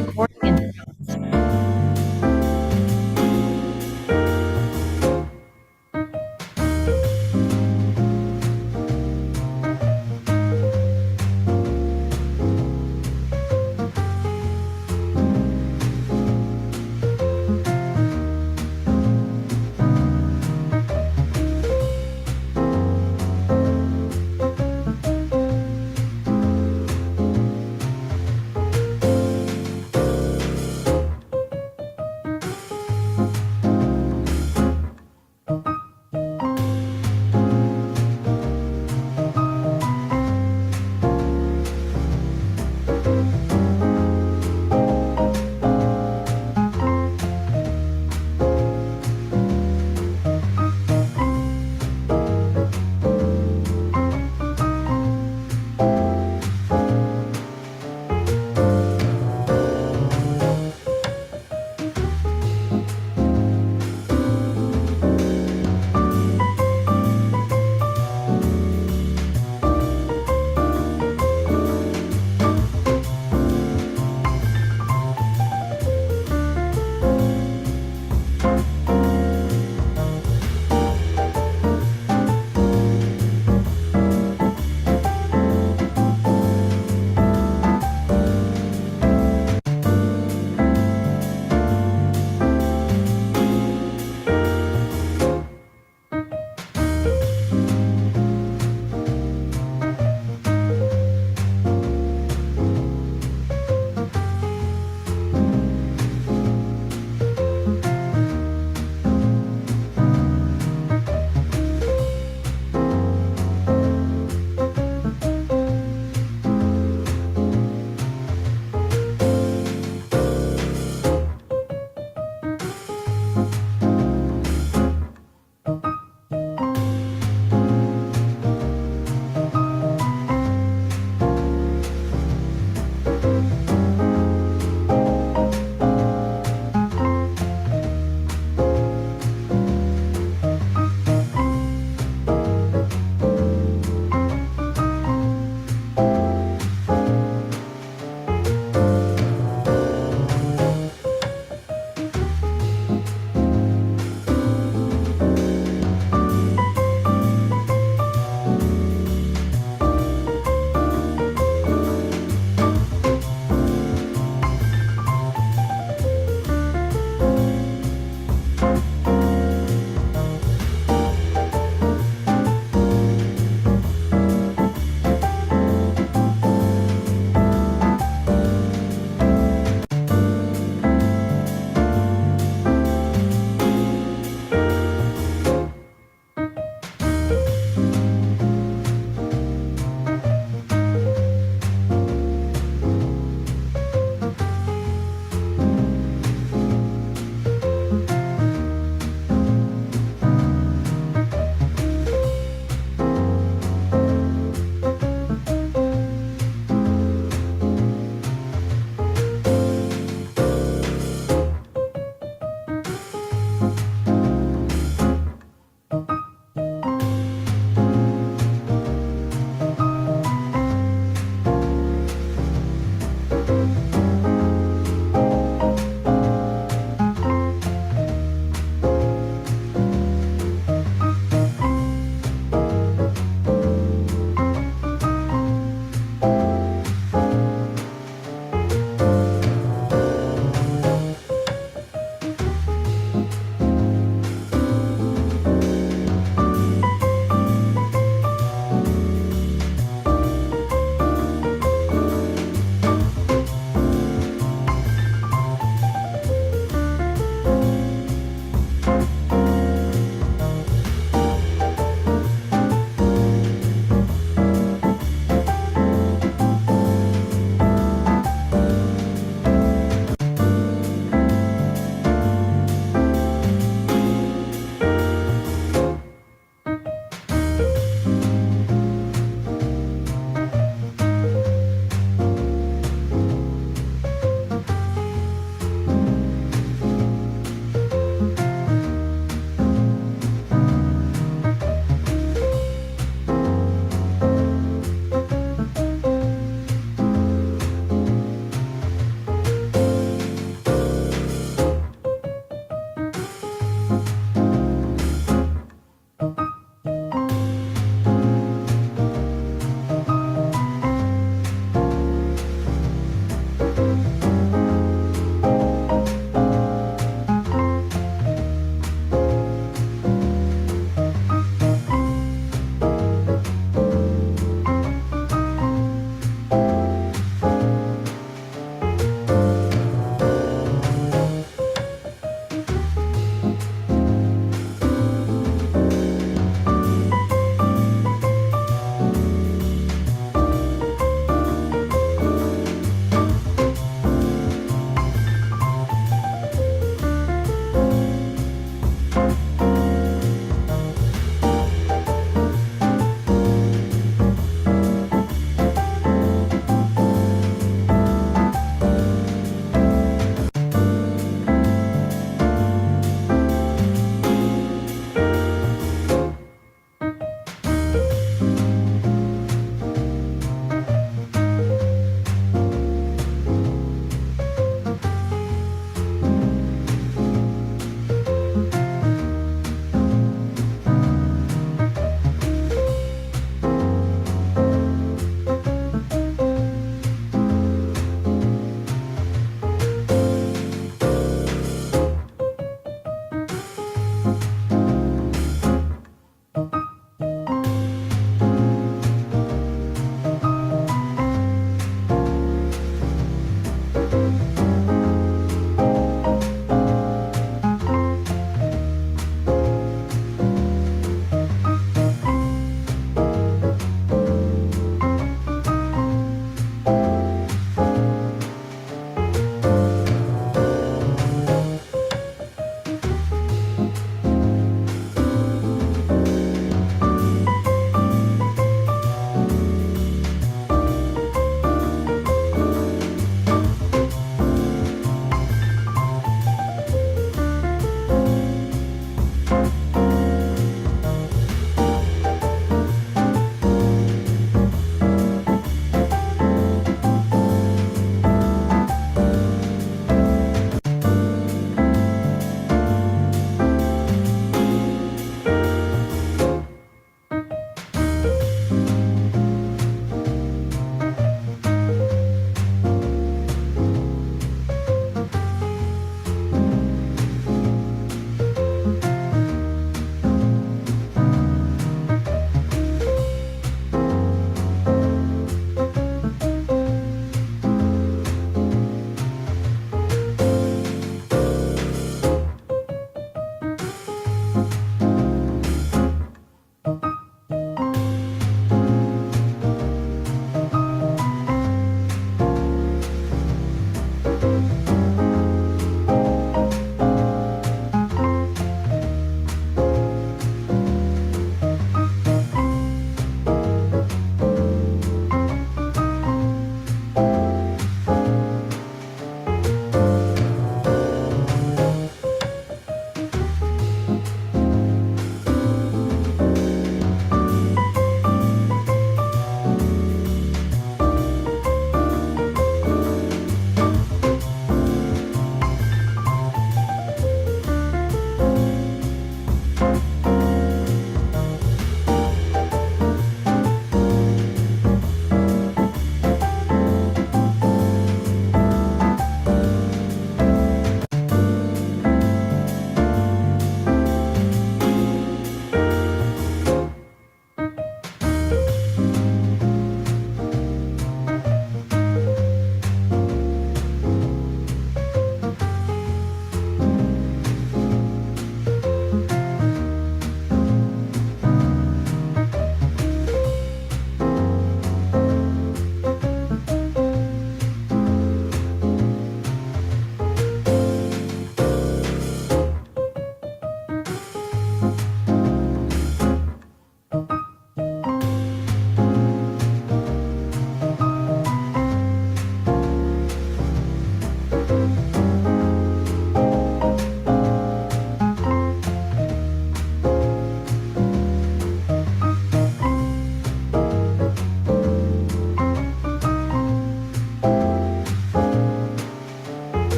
recording in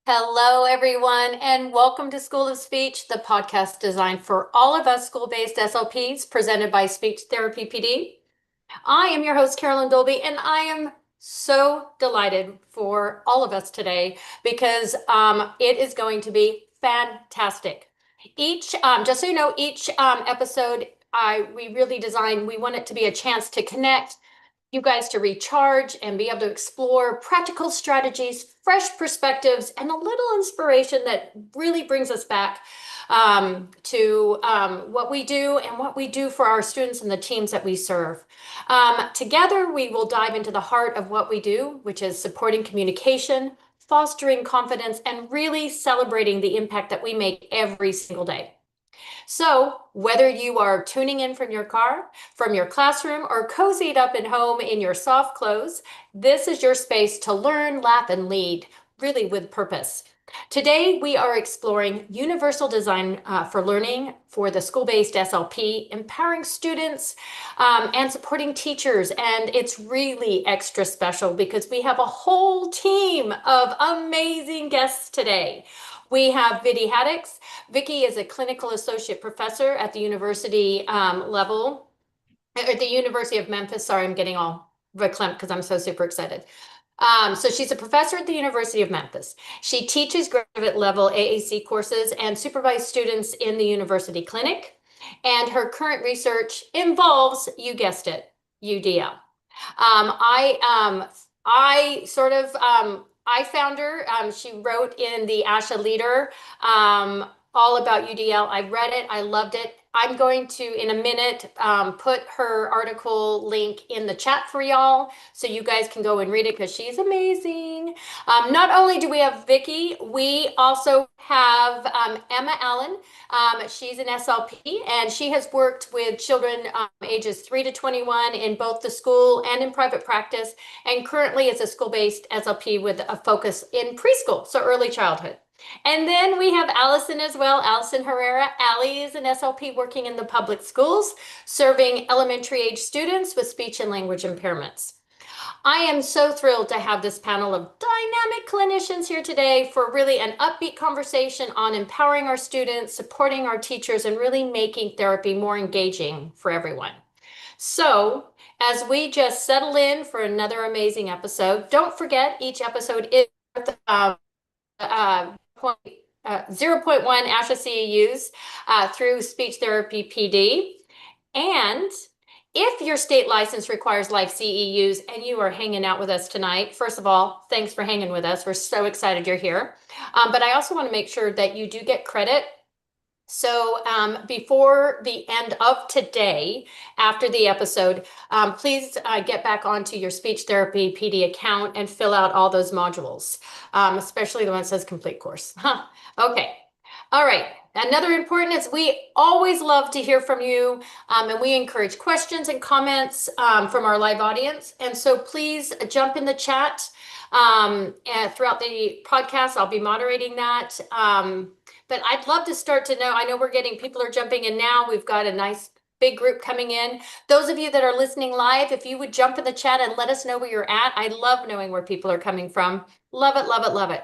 Hello, everyone, and welcome to School of Speech, the podcast designed for all of us school-based SLPs, presented by SpeechTherapyPD. I am your host, Carolyn Dolby, and I am so delighted for all of us today because it is going to be fantastic. Just so you know, each episode we really designed, we want it to be a chance to connect, you guys to recharge and be able to explore practical strategies, fresh perspectives, and a little inspiration that really brings us back to what we do and what we do for our students and the teams that we serve. Together, we will dive into the heart of what we do, which is supporting communication, fostering confidence, and really celebrating the impact that we make every single day. So whether you are tuning in from your car, from your classroom, or cozied up at home in your soft clothes, this is your space to learn, laugh, and lead, really with purpose. Today, we are exploring universal design for learning for the school-based SLP, empowering students and supporting teachers. And it's really extra special because we have a whole team of amazing guests today. We have Vicki Haddix. Vicki is a clinical associate professor at the university level, at the University of Memphis. Sorry, I'm getting all verklempt because I'm so super excited. So she's a professor at the University of Memphis. She teaches graduate level AAC courses and supervises students in the university clinic. And her current research involves, you guessed it, UDL. I found her. She wrote in the ASHA Leader all about UDL. I read it. I loved it. I'm going to, in a minute, put her article link in the chat for y'all so you guys can go and read it because she's amazing. Not only do we have Vicki, we also have Emma Allen. She's an SLP and she has worked with children ages 3 to 21 in both the school and in private practice, and currently is a school-based SLP with a focus in preschool, so early childhood. And then we have Allison as well, Allison Herrera. Allie is an SLP working in the public schools, serving elementary age students with speech and language impairments. I am so thrilled to have this panel of dynamic clinicians here today for really an upbeat conversation on empowering our students, supporting our teachers, and really making therapy more engaging for everyone. So as we just settle in for another amazing episode, don't forget each episode is 0.1 ASHA CEUs through SpeechTherapyPD. And if your state license requires live CEUs and you are hanging out with us tonight, first of all, thanks for hanging with us. We're so excited you're here. But I also want to make sure that you do get credit. So before the end of today, after the episode, please get back onto your SpeechTherapyPD account and fill out all those modules, especially the one that says complete course. Okay. All right. Another important is we always love to hear from you, and we encourage questions and comments from our live audience. And so please jump in the chat and throughout the podcast. I'll be moderating that. But I'd love to start to know, I know people are jumping in now. We've got a nice big group coming in. Those of you that are listening live, if you would jump in the chat and let us know where you're at. I love knowing where people are coming from. Love it, love it, love it.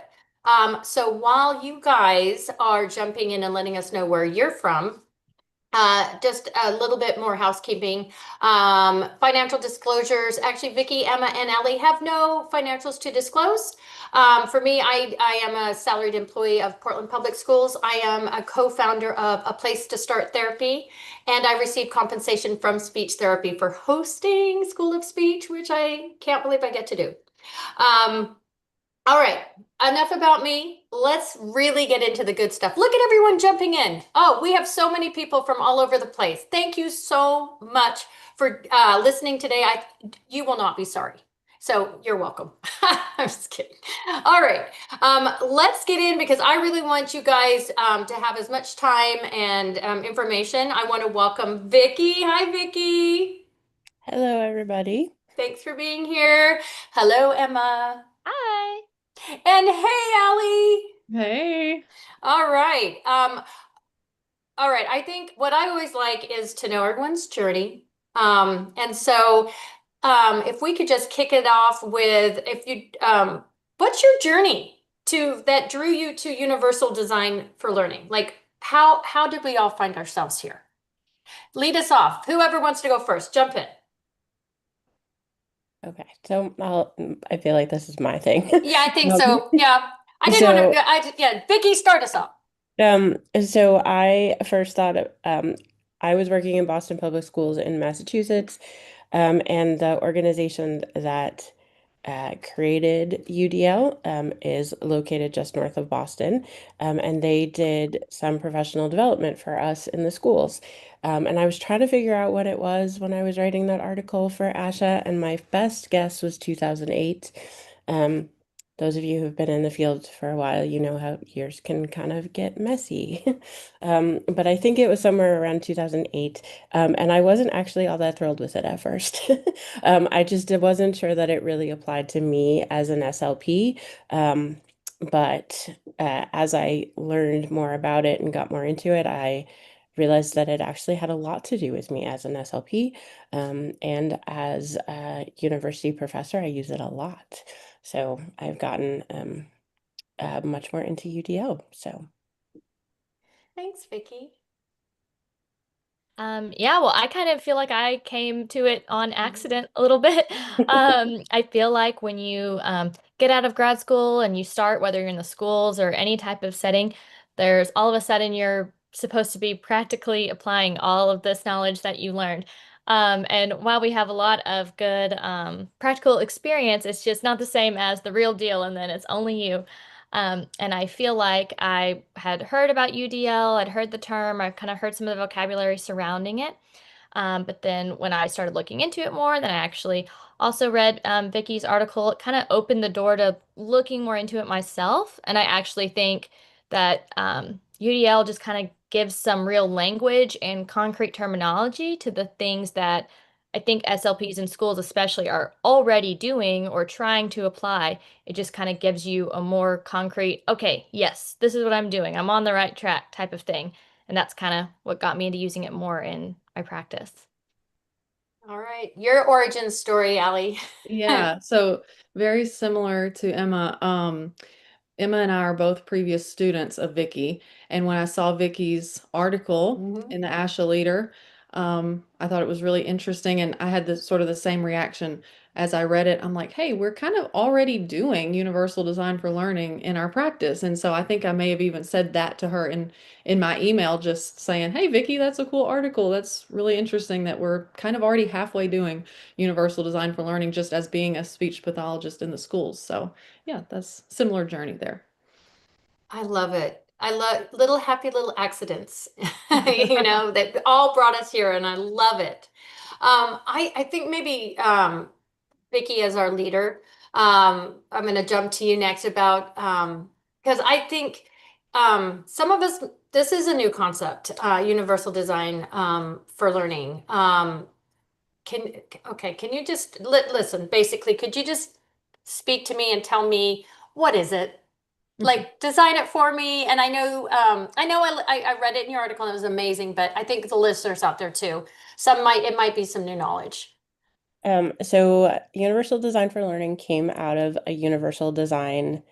So while you guys are jumping in and letting us know where you're from, just a little bit more housekeeping. Financial disclosures. Actually, Vicki, Emma, and Ellie have no financials to disclose. For me, I am a salaried employee of Portland Public Schools. I am a co-founder of A Place to Start Therapy, and I receive compensation from Speech Therapy for hosting School of Speech, which I can't believe I get to do. All right, enough about me. Let's really get into the good stuff. Look at everyone jumping in. Oh, we have so many people from all over the place. Thank you so much for listening today. You will not be sorry. So you're welcome. I'm just kidding. All right, let's get in because I really want you guys to have as much time and information. I want to welcome Vicki. Hi, Vicki. Hello, everybody. Thanks for being here. Hello, Emma. Hi. And hey, Allie. Hey. All right. All right. I think what I always like is to know everyone's journey. And so if we could just kick it off with, what's your journey? that drew you to universal design for learning? Like how did we all find ourselves here? Lead us off. Whoever wants to go first, jump in. Okay, so I feel like this is my thing. Yeah, I think Um, so. Yeah. I didn't want so to yeah, Vicki, start us off. so I first thought I was working in Boston Public Schools in Massachusetts, and the organization that created UDL is located just north of Boston, and they did some professional development for us in the schools. And I was trying to figure out what it was when I was writing that article for ASHA, and my best guess was 2008. Um, those of you who've been in the field for a while, you know how years can kind of get messy. But I think it was somewhere around 2008. And I wasn't actually all that thrilled with it at first. I just wasn't sure that it really applied to me as an SLP. But as I learned more about it and got more into it, I realized that it actually had a lot to do with me as an SLP. And as a university professor, I use it a lot. So I've gotten much more into UDL. So Thanks, Vicki. Yeah, well, I kind of feel like I came to it on accident a little bit. I feel like when you get out of grad school and you start, whether you're in the schools or any type of setting, there's all of a sudden you're supposed to be practically applying all of this knowledge that you learned. And while we have a lot of good practical experience, it's just not the same as the real deal, and then it's only you. And I feel like I had heard about UDL, I'd heard the term, I kind of heard some of the vocabulary surrounding it. But then when I started looking into it more, then I actually also read Vicki's article. It kind of opened the door to looking more into it myself. And I actually think that UDL just kind of gives some real language and concrete terminology to the things that I think SLPs in schools especially are already doing or trying to apply. It just kind of gives you a more concrete, okay, yes, this is what I'm doing. I'm on the right track type of thing. And that's kind of what got me into using it more in my practice. All right. Your origin story, Allie. Yeah, so very similar to Emma. Emma and I are both previous students of Vicki, and when I saw Vicki's article Mhm. in the ASHA Leader, I thought it was really interesting, and I had the sort of the same reaction as I read it. I'm like, hey, we're kind of already doing universal design for learning in our practice, and so I think I may have even said that to her in my email, just saying, hey, Vicki, that's a cool article. That's really interesting that we're kind of already halfway doing universal design for learning just as being a speech pathologist in the schools. So yeah, that's similar journey there. I love it. I love little happy little accidents, that all brought us here, and I love it. I think maybe Vicki as our leader. I'm going to jump to you next about because I think some of us this is a new concept, universal design for learning. Can okay, can you just listen? Basically, could you just speak to me and tell me what is it? Like design it for me. And I read it in your article and it was amazing, but I think the listeners out there too, it might be some new knowledge. so universal design for learning came out of a universal design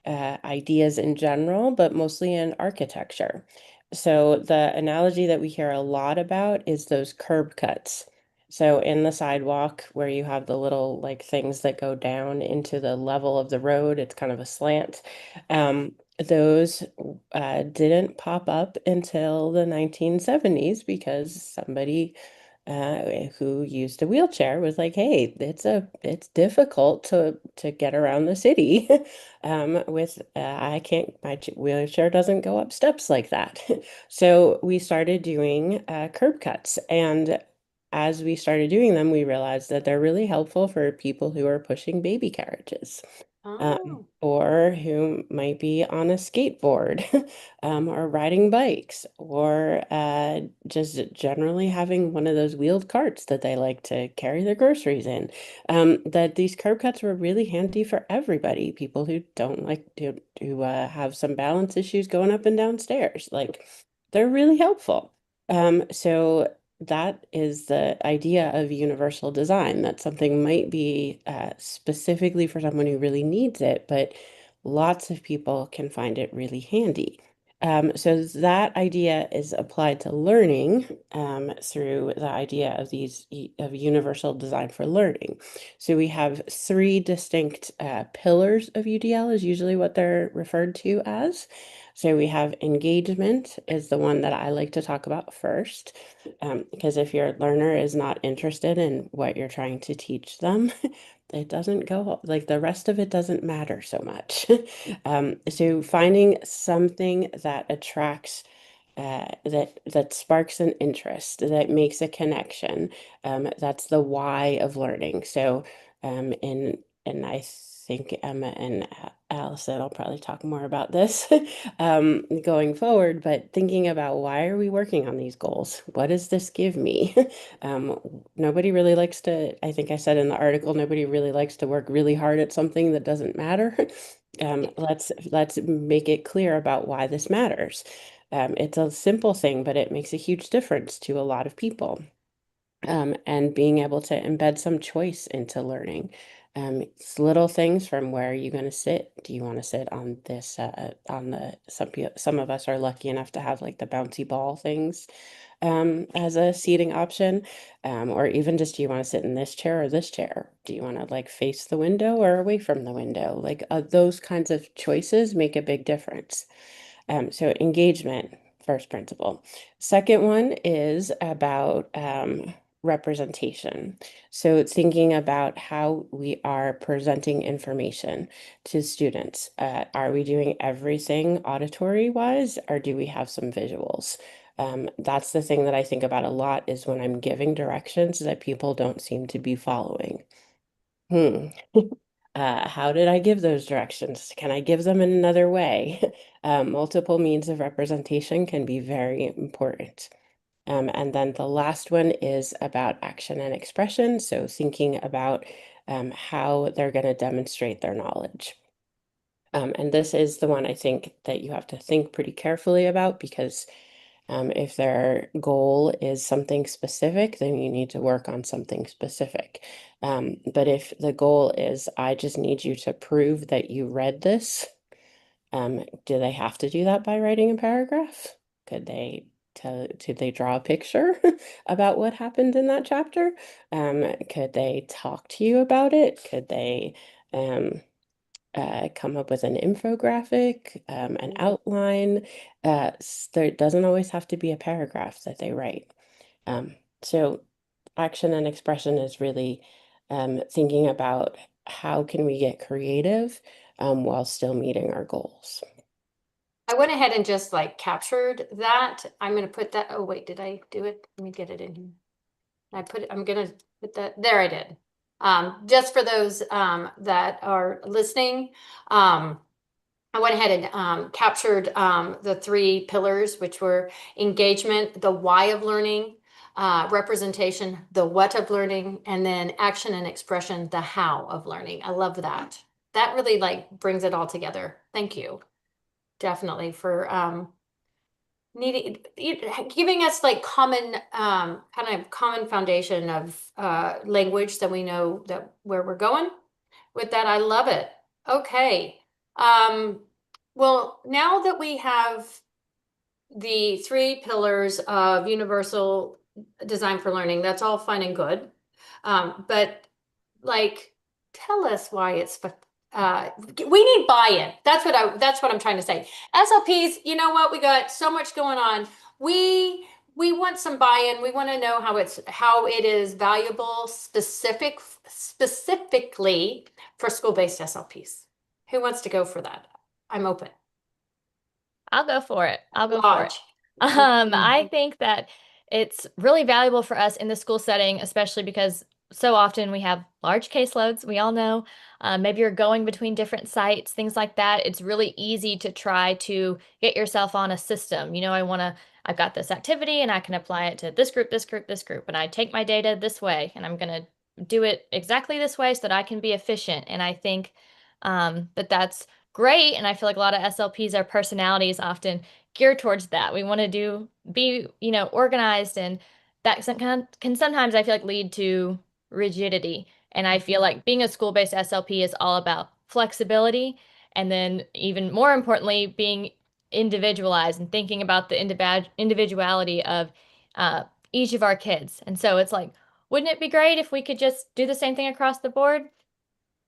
ideas in general, but mostly in architecture. So the analogy that we hear a lot about is those curb cuts. So in the sidewalk where you have the little like things that go down into the level of the road, it's kind of a slant. Those didn't pop up until the 1970s because somebody who used a wheelchair was like, "Hey, it's difficult to get around the city with I can't wheelchair doesn't go up steps like that." So we started doing curb cuts, and as we started doing them, we realized that they're really helpful for people who are pushing baby carriages. Oh, Or who might be on a skateboard, or riding bikes, or just generally having one of those wheeled carts that they like to carry their groceries in. That these curb cuts were really handy for everybody, people who don't like to have some balance issues going up and down stairs. Like they're really helpful. So that is the idea of universal design, that something might be specifically for someone who really needs it, but lots of people can find it really handy. So that idea is applied to learning through the idea of of universal design for learning. So we have three distinct pillars of UDL is usually what they're referred to as. So we have engagement is the one that I like to talk about first, because if your learner is not interested in what you're trying to teach them, it doesn't go like the rest of it doesn't matter so much. So finding something that attracts, that sparks an interest, that makes a connection, that's the why of learning. So, and I think Emma and Allison will probably talk more about this going forward, but thinking about why are we working on these goals? What does this give me? Nobody really likes to, I think I said in the article, nobody really likes to work really hard at something that doesn't matter. Let's make it clear about why this matters. It's a simple thing, but it makes a huge difference to a lot of people. And being able to embed some choice into learning. It's little things from where are you going to sit? Do you want to sit on this, some of us are lucky enough to have like the bouncy ball things as a seating option, or even just do you want to sit in this chair or this chair? Do you want to like face the window or away from the window? Like those kinds of choices make a big difference. So engagement, first principle. Second one is about representation. So thinking about how we are presenting information to students. Are we doing everything auditory wise, or do we have some visuals? That's the thing that I think about a lot is when I'm giving directions that people don't seem to be following. How did I give those directions? Can I give them in another way? Multiple means of representation can be very important. And then the last one is about action and expression. So thinking about how they're going to demonstrate their knowledge. And this is the one I think that you have to think pretty carefully about because if their goal is something specific, then you need to work on something specific. But if the goal is, I just need you to prove that you read this, do they have to do that by writing a paragraph? Could they draw a picture about what happened in that chapter? Could they talk to you about it? Could they come up with an infographic, an outline? There doesn't always have to be a paragraph that they write. So action and expression is really thinking about how can we get creative while still meeting our goals. I went ahead and just like captured that. I'm going to put that. Oh, wait, did I do it? Let me get it in here. I'm going to put that there. I did. Just for those that are listening, I went ahead and captured the three pillars, which were engagement, the why of learning, representation, the what of learning, and then action and expression, the how of learning. I love that. That really like brings it all together. Thank you. Definitely for giving us like common kind of common foundation of language that we know that where we're going with that. I love it. Okay. Well, now that we have the three pillars of universal design for learning, that's all fine and good. But like, tell us why it's we need buy-in. That's what I'm trying to say. SLPs, you know what? We got so much going on. We want some buy-in. We want to know how it is valuable specifically for school-based SLPs. Who wants to go for that? I'm open. I'll go for it. I think that it's really valuable for us in the school setting, especially because so often we have large caseloads. We all know maybe you're going between different sites, things like that. It's really easy to try to get yourself on a system. You know, I've got this activity and I can apply it to this group, this group, this group, and I take my data this way and I'm going to do it exactly this way so that I can be efficient. And I think that's great. And I feel like a lot of SLPs, our personalities often geared towards that. We want to be, organized, and that can sometimes I feel like lead to rigidity. And I feel like being a school-based SLP is all about flexibility And then even more importantly, being individualized and thinking about the individuality of each of our kids. And so it's like, wouldn't it be great if we could just do the same thing across the board?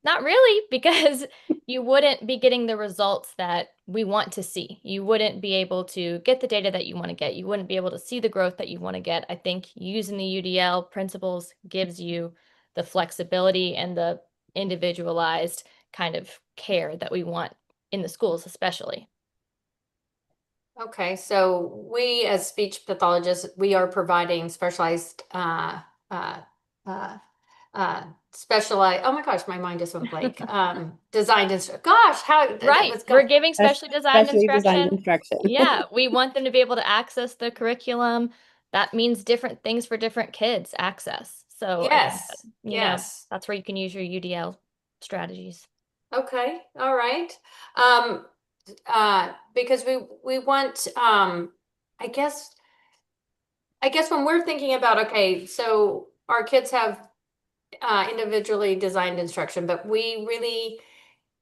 Not really, because you wouldn't be getting the results that we want to see. You wouldn't be able to get the data that you want to get. You wouldn't be able to see the growth that you want to get. I think using the UDL principles gives you the flexibility and the individualized kind of care that we want in the schools, especially. Okay, so we as speech pathologists, we are providing specialized uh, specialized, oh my gosh, my mind just went blank. Designed gosh, how that Right. was We're giving specially designed Specially designed instruction. instruction. Yeah, we want them to be able to access the curriculum. That means different things for different kids access. So I think that, yes, you know, yes. that's where you can use your UDL strategies. Okay, all right. Because we want I guess when we're thinking about, okay, so our kids have individually designed instruction, but we really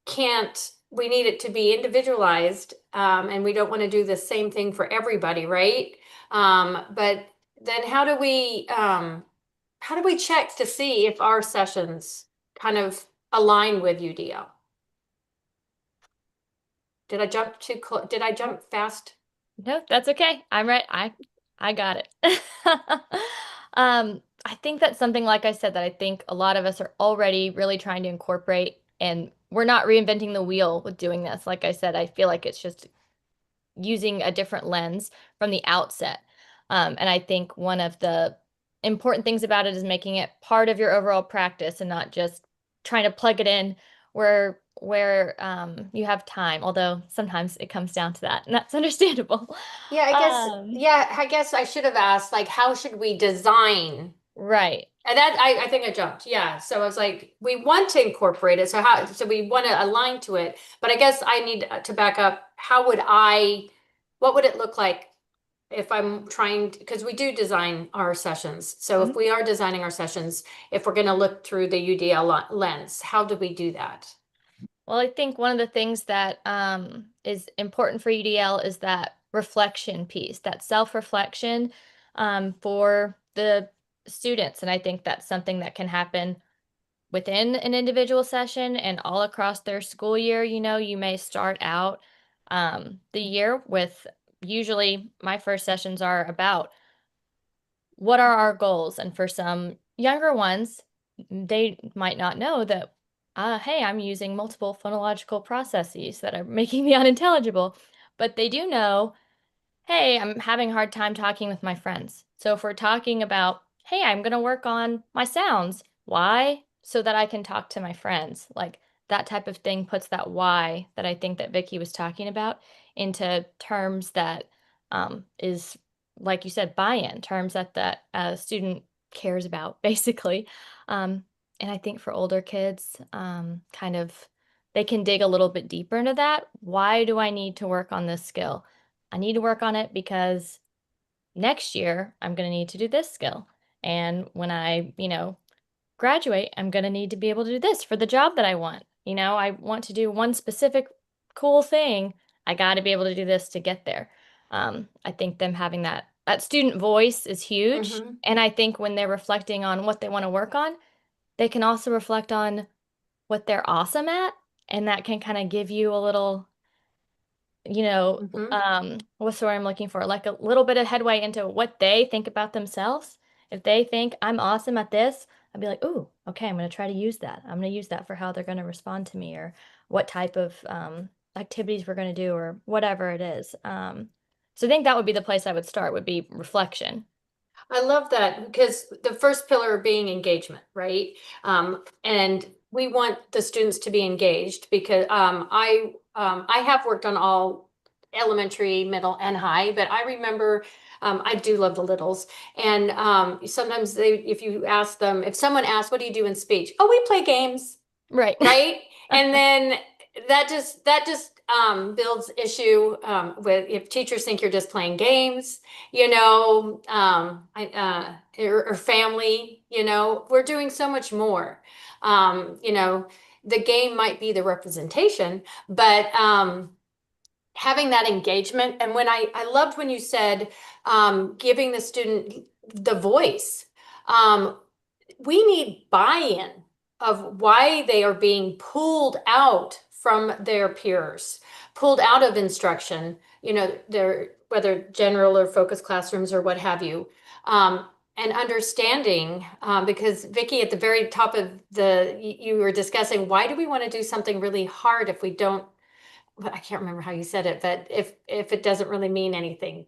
can't, we need it to be individualized, and we don't want to do the same thing for everybody, right? But then how do we check to see if our sessions kind of align with UDL? Did I jump too close? Did I jump fast? No, that's okay. I'm right. I got it. I think that's something, like I said, that I think a lot of us are already really trying to incorporate, and we're not reinventing the wheel with doing this. Like I said, I feel like it's just using a different lens from the outset. And I think one of the important things about it is making it part of your overall practice and not just trying to plug it in where you have time, although sometimes it comes down to that, and that's understandable. Yeah, I guess I should have asked, like, how should we design? Right. And that I think I jumped. Yeah. So I was like, we want to incorporate it. So we want to align to it. But I guess I need to back up. What would it look like if I'm trying to, because we do design our sessions. So if we are designing our sessions, if we're going to look through the UDL lens, how do we do that? Well, I think one of the things that is important for UDL is that reflection piece, that self-reflection for the students. And I think that's something that can happen within an individual session and all across their school year. You know, you may start out the year with, usually my first sessions are about what are our goals? And for some younger ones, they might not know that, hey, I'm using multiple phonological processes that are making me unintelligible. But they do know, hey, I'm having a hard time talking with my friends. So if we're talking about, hey, I'm going to work on my sounds, why? So that I can talk to my friends. Like that type of thing puts that why that I think that Vicki was talking about into terms that is, like you said, buy-in, terms that student cares about, basically. And I think for older kids, kind of, they can dig a little bit deeper into that. Why do I need to work on this skill? I need to work on it because next year I'm going to need to do this skill. And when I, graduate, I'm going to need to be able to do this for the job that I want. I want to do one specific cool thing. I got to be able to do this to get there. I think them having that student voice is huge. And I think when they're reflecting on what they want to work on, they can also reflect on what they're awesome at. And that can kind of give you a little, what's the word I'm looking for? Like a little bit of headway into what they think about themselves. If they think I'm awesome at this, I'd be like, ooh, okay, I'm going to try to use that. I'm going to use that for how they're going to respond to me or what type of activities we're going to do or whatever it is. So I think that would be the place I would start, would be reflection. I love that because the first pillar being engagement, right? And we want the students to be engaged because I have worked on all elementary, middle, and high, but I remember I do love the littles. And sometimes if someone asks, "What do you do in speech?" "Oh, we play games." Right. Right? And then that just builds issue with if teachers think you're just playing games, or family, we're doing so much more. the game might be the representation, but having that engagement. And when I loved when you said giving the student the voice. We need buy-in of why they are being pulled out from their peers, pulled out of instruction, you know, whether general or focused classrooms or what have you. And understanding, because Vicki, at the very top of you were discussing, why do we want to do something really hard if we don't, I can't remember how you said it, but if it doesn't really mean anything,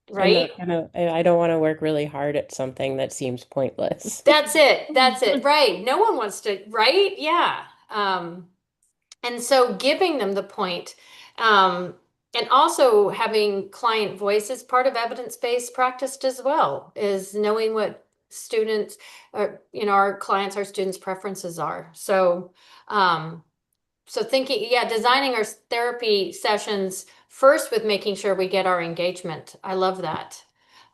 right? I don't want to work really hard at something that seems pointless. That's it. That's it. Right. No one wants to, right? Yeah. And so giving them the point, and also having client voice as part of evidence-based practice as well, is knowing what students, or, you know, our clients, our students' preferences are. So, so thinking, yeah, designing our therapy sessions first with making sure we get our engagement. I love that.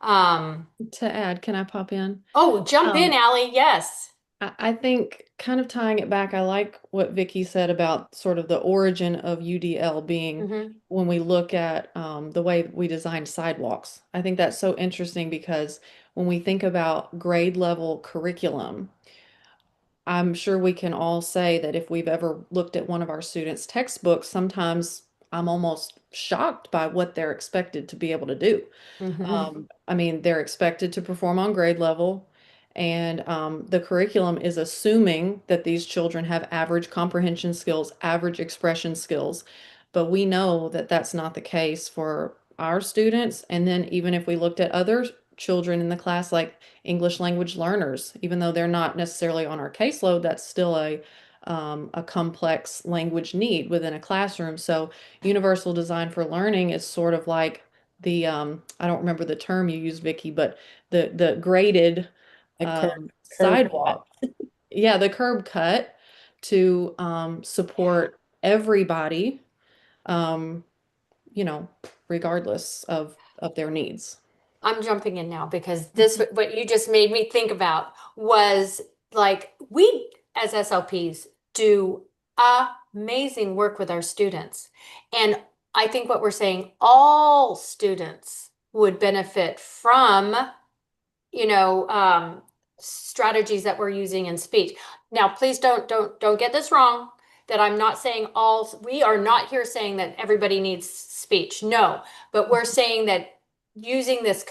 To add, can I pop in? Oh, jump in, Allie. Yes. I think kind of tying it back, I like what Vicki said about sort of the origin of UDL being when we look at the way we designed sidewalks. I think that's so interesting because when we think about grade level curriculum, I'm sure we can all say that if we've ever looked at one of our students' textbooks, sometimes I'm almost shocked by what they're expected to be able to do. I mean, they're expected to perform on grade level, and the curriculum is assuming that these children have average comprehension skills, average expression skills, but we know that that's not the case for our students. And then even if we looked at other children in the class, like English language learners, even though they're not necessarily on our caseload, that's still a complex language need within a classroom. So universal design for learning is sort of like the I don't remember the term you used, Vicki, but the graded sidewalk. Yeah, the curb cut to support everybody, you know, regardless of their needs. I'm jumping in now because this, what you just made me think about was, like, we as SLPs do amazing work with our students. And I think what we're saying, all students would benefit from, you know, strategies that we're using in speech. Now, please don't get this wrong, that I'm not saying we are not here saying that everybody needs speech. No, but we're saying that using this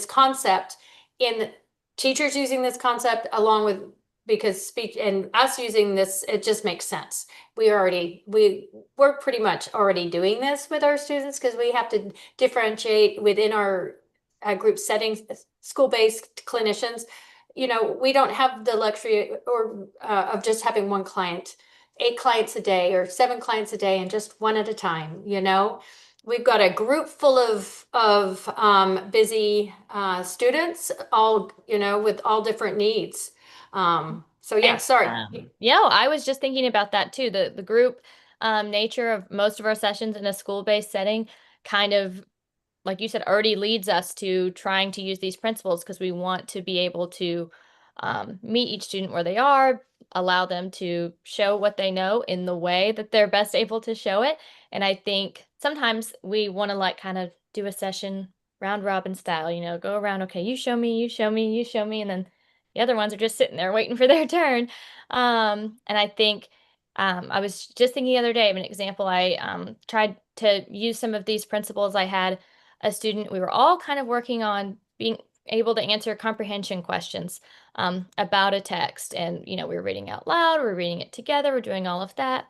concept, in teachers using this concept along with, because speech and us using this, it just makes sense. We're pretty much already doing this with our students because we have to differentiate within our group settings, school-based clinicians. You know, we don't have the luxury of just having one client, 8 clients a day or 7 clients a day, and just one at a time. You know, we've got a group full of busy students, all, you know, with all different needs. So yeah, sorry. Yeah, I was just thinking about that too. The group nature of most of our sessions in a school-based setting kind of, like you said, already leads us to trying to use these principles because we want to be able to meet each student where they are, allow them to show what they know in the way that they're best able to show it. And I think sometimes we want to, like, kind of do a session round robin style, you know, go around, okay, you show me, you show me, you show me, and then the other ones are just sitting there waiting for their turn. And I think I was just thinking the other day of an example. I tried to use some of these principles. I had a student, we were all kind of working on being able to answer comprehension questions about a text. And, you know, we were reading out loud, we were reading it together, we're doing all of that.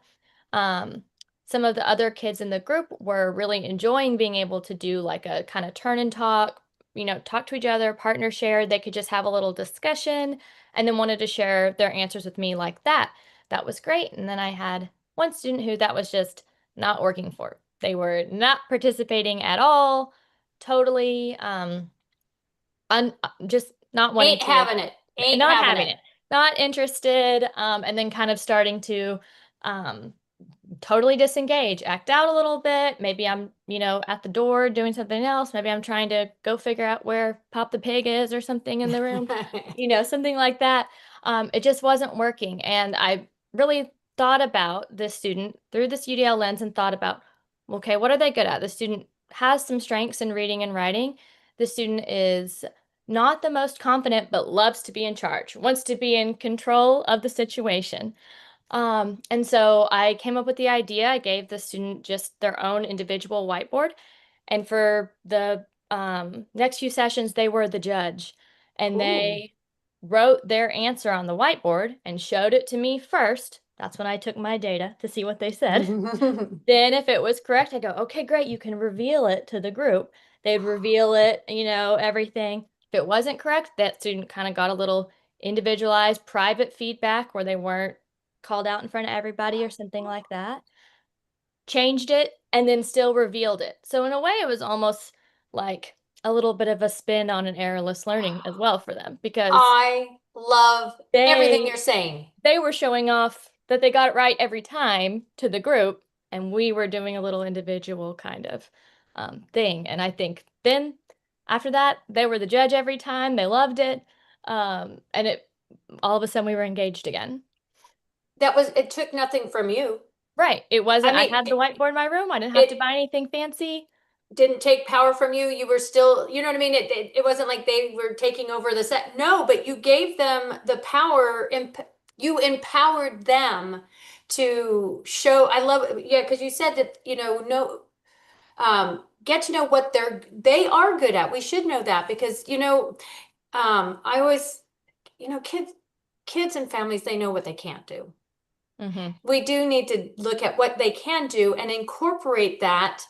Some of the other kids in the group were really enjoying being able to do like a kind of turn and talk, you know, talk to each other, partner share. They could just have a little discussion and then wanted to share their answers with me like that. That was great. And then I had one student who that was just not working for. They were not participating at all, totally just not wanting Ain't having it. Ain't not having having it. Not interested, and then kind of starting to totally disengage, act out a little bit. Maybe I'm, you know, at the door doing something else. Maybe I'm trying to go figure out where Pop the Pig is or something in the room, you know, something like that. It just wasn't working. And I really thought about this student through this UDL lens and thought about, okay, what are they good at? The student has some strengths in reading and writing. The student is not the most confident, but loves to be in charge, wants to be in control of the situation. And so I came up with the idea. I gave the student just their own individual whiteboard. And for the next few sessions, they were the judge. And they wrote their answer on the whiteboard and showed it to me first. That's when I took my data to see what they said. Then if it was correct, I go, okay, great, you can reveal it to the group. They'd reveal it, everything. If it wasn't correct, that student kind of got a little individualized private feedback where they weren't called out in front of everybody or something like that. Changed it and then still revealed it. So in a way, it was almost like a little bit of a spin on an errorless learning as well for them, because I love everything you're saying. They were showing off that they got it right every time to the group, and we were doing a little individual kind of thing. And I think then after that, they were the judge every time. They loved it. And all of a sudden we were engaged again. It took nothing from you. Right. It wasn't, I mean, I had the whiteboard in my room. I didn't have to buy anything fancy. Didn't take power from you. You were still, you know what I mean? It wasn't like they were taking over the set. No, but you gave them the power. You empowered them to show. I love, yeah, because you said that, get to know what they are good at. We should know that because, I always, kids and families, they know what they can't do. We do need to look at what they can do and incorporate that.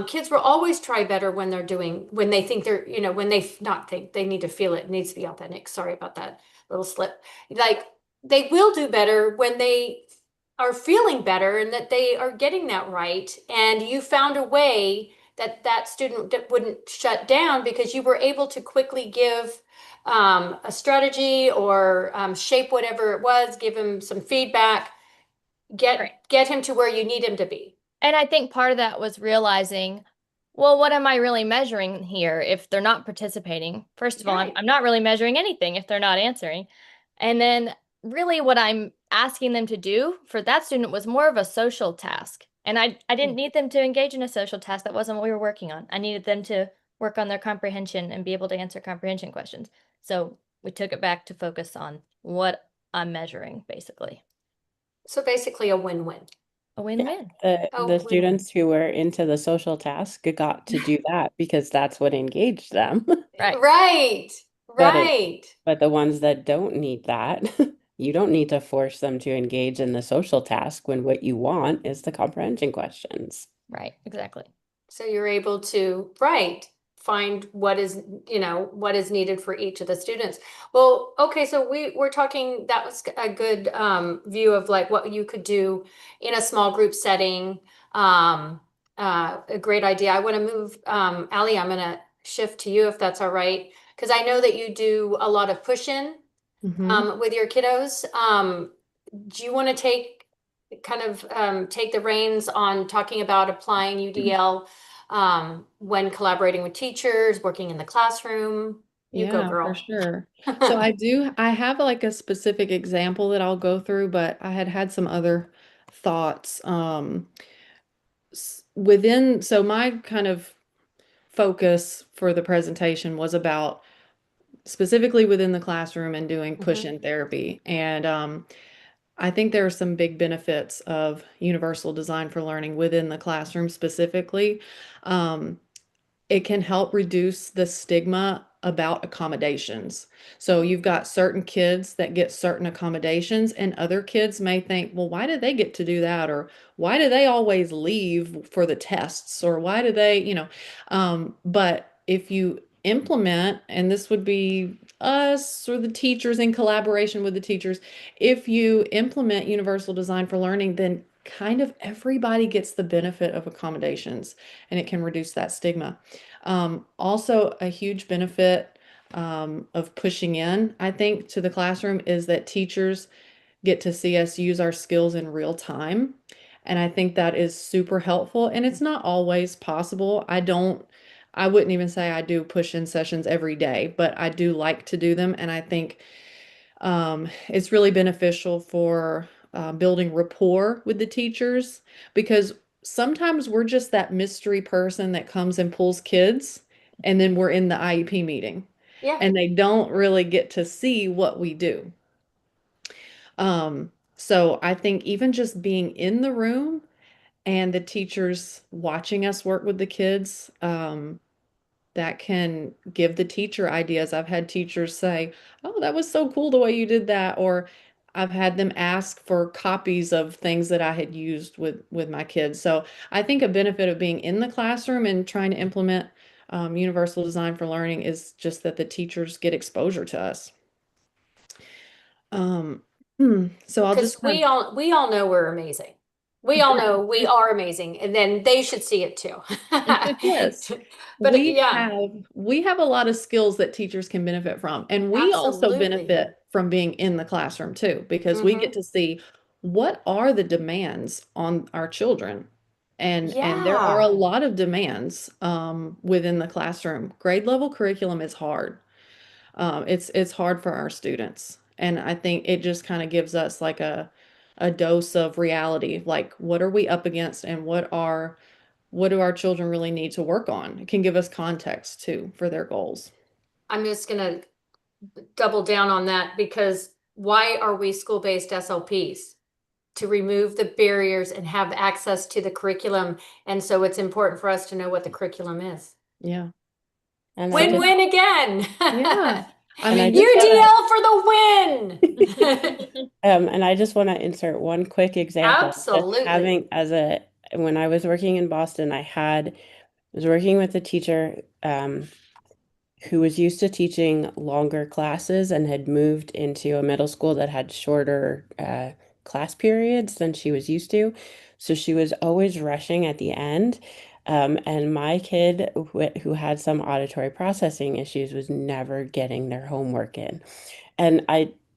Kids will always try better when they think they're, when they not think, they need to feel it. It needs to be authentic. Sorry about that little slip. Like they will do better when they are feeling better and that they are getting that right. And you found a way that student wouldn't shut down because you were able to quickly give a strategy or shape whatever it was, give him some feedback, get him to where you need him to be. And I think part of that was realizing, well, what am I really measuring here if they're not participating? First of all, I'm not really measuring anything if they're not answering. And then really what I'm asking them to do for that student was more of a social task. And I didn't need them to engage in a social task. That wasn't what we were working on. I needed them to work on their comprehension and be able to answer comprehension questions. So we took it back to focus on what I'm measuring, basically. So basically a win-win. A win-win. The students who were into the social task got to do that because that's what engaged them. Right. But the ones that don't need that, you don't need to force them to engage in the social task when what you want is the comprehension questions. Right, exactly. So you're able to, find what is needed for each of the students. Well, okay, so we're talking, that was a good view of like what you could do in a small group setting. A great idea. I want to move, Allie, I'm going to shift to you if that's all right, because I know that you do a lot of push-in with your kiddos. Do you want to take the reins on talking about applying UDL when collaborating with teachers, working in the classroom? You go, girl. For sure. So I have like a specific example that I'll go through, but I had some other thoughts so my kind of focus for the presentation was about specifically within the classroom and doing push-in therapy. And I think there are some big benefits of universal design for learning within the classroom specifically. It can help reduce the stigma about accommodations. So you've got certain kids that get certain accommodations and other kids may think, well, why do they get to do that? Or why do they always leave for the tests? Or why do they, but if you implement, and this would be us or the teachers in collaboration with the teachers, if you implement universal design for learning, then kind of everybody gets the benefit of accommodations and it can reduce that stigma. Also, a huge benefit of pushing in, I think, to the classroom is that teachers get to see us use our skills in real time. And I think that is super helpful. And it's not always possible. I wouldn't even say I do push-in sessions every day, but I do like to do them. And I think it's really beneficial for building rapport with the teachers, because sometimes we're just that mystery person that comes and pulls kids, and then we're in the IEP meeting Yeah. and they don't really get to see what we do. So I think even just being in the room and the teachers watching us work with the kids, that can give the teacher ideas. I've had teachers say, "Oh, that was so cool the way you did that," or I've had them ask for copies of things that I had used with my kids. So I think a benefit of being in the classroom and trying to implement universal design for learning is just that the teachers get exposure to us. So I'll Because just kind we all know we're amazing. We all know we are amazing, and then they should see it too. yes. But yeah, We have a lot of skills that teachers can benefit from. And we also absolutely. benefit from being in the classroom too, because we get to see what are the demands on our children. And there are a Yeah. lot of demands within the classroom. Grade level curriculum is hard. It's hard for our students. And I think it just kind of gives us like a dose of reality, like what are we up against and what do our children really need to work on? It can give us context too for their goals. I'm just gonna double down on that, because why are we school-based SLPs? To remove the barriers and have access to the curriculum. And so it's important for us to know what the curriculum is. Yeah. And I just, Win-win again. Yeah. I And I mean, just UDL for the win. and I just want to insert one quick example. Just Absolutely. when I was working in Boston, was working with a teacher who was used to teaching longer classes and had moved into a middle school that had shorter class periods than she was used to. So she was always rushing at the end. And my kid, who had some auditory processing issues, was never getting their homework in. And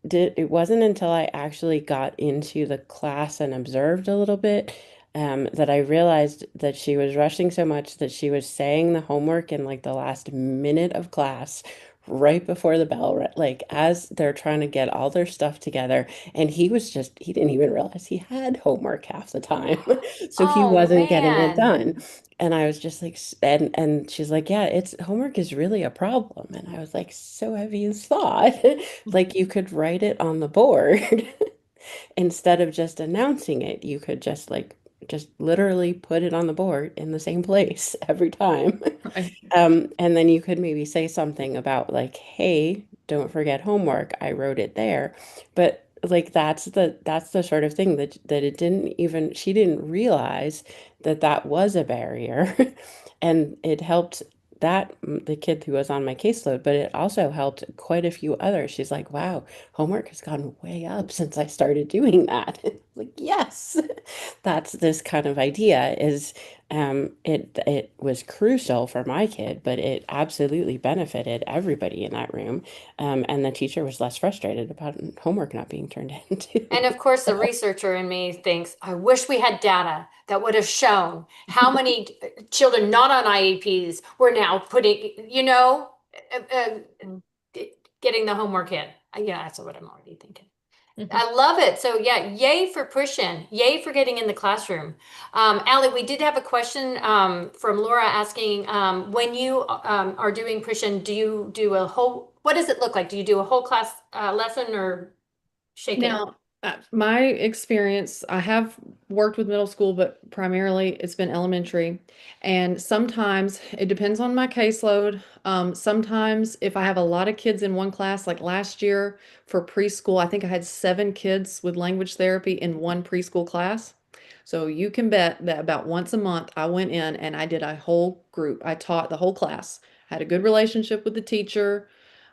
it wasn't until I actually got into the class and observed a little bit, that I realized that she was rushing so much that she was saying the homework in like the last minute of class, right before the bell, like as they're trying to get all their stuff together. And he didn't even realize he had homework half the time. So he Oh wasn't getting it man. done. And I was just like, and she's like, yeah, it's homework is really a problem. And I was like, so have you thought like you could write it on the board instead of just announcing it? You could just literally put it on the board in the same place every time. right. And then you could maybe say something about like, hey, don't forget homework. I wrote it there. But like that's the sort of thing that she didn't realize that was a barrier. And it helped the kid who was on my caseload, but it also helped quite a few others. She's like, wow, homework has gone way up since I started doing that. Like, yes, that's this kind of idea is it was crucial for my kid, but it absolutely benefited everybody in that room. And the teacher was less frustrated about homework not being turned in too. And of course, the researcher in me thinks, I wish we had data that would have shown how many children not on IEPs were now uh, uh, getting the homework in. Yeah, that's what I'm already thinking. I love it. So yeah, yay for pushing, yay for getting in the classroom. Allie, we did have a question from Laura asking, when you are doing push-in, do you do what does it look like? Do you do a whole class lesson or shake it? Now, my experience, I have worked with middle school, but primarily it's been elementary. And sometimes it depends on my caseload. Sometimes if I have a lot of kids in one class, like last year for preschool, I think I had 7 kids with language therapy in one preschool class. So you can bet that about once a month I went in and I did a whole group. I taught the whole class, had a good relationship with the teacher.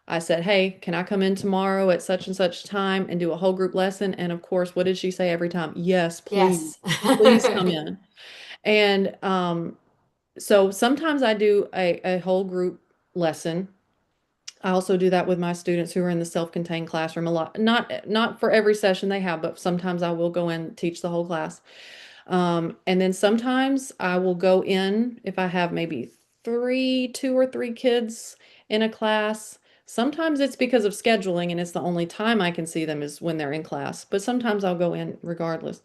I said, hey, can I come in tomorrow at such and such time and do a whole group lesson? And of course, what did she say every time? Yes, please, Yes. please come in. And so sometimes I do a whole group lesson. I also do that with my students who are in the self-contained classroom a lot. Not for every session they have, but sometimes I will go in and teach the whole class. And then sometimes I will go in if I have maybe 2 or 3 kids in a class. Sometimes it's because of scheduling and it's the only time I can see them is when they're in class, but sometimes I'll go in regardless.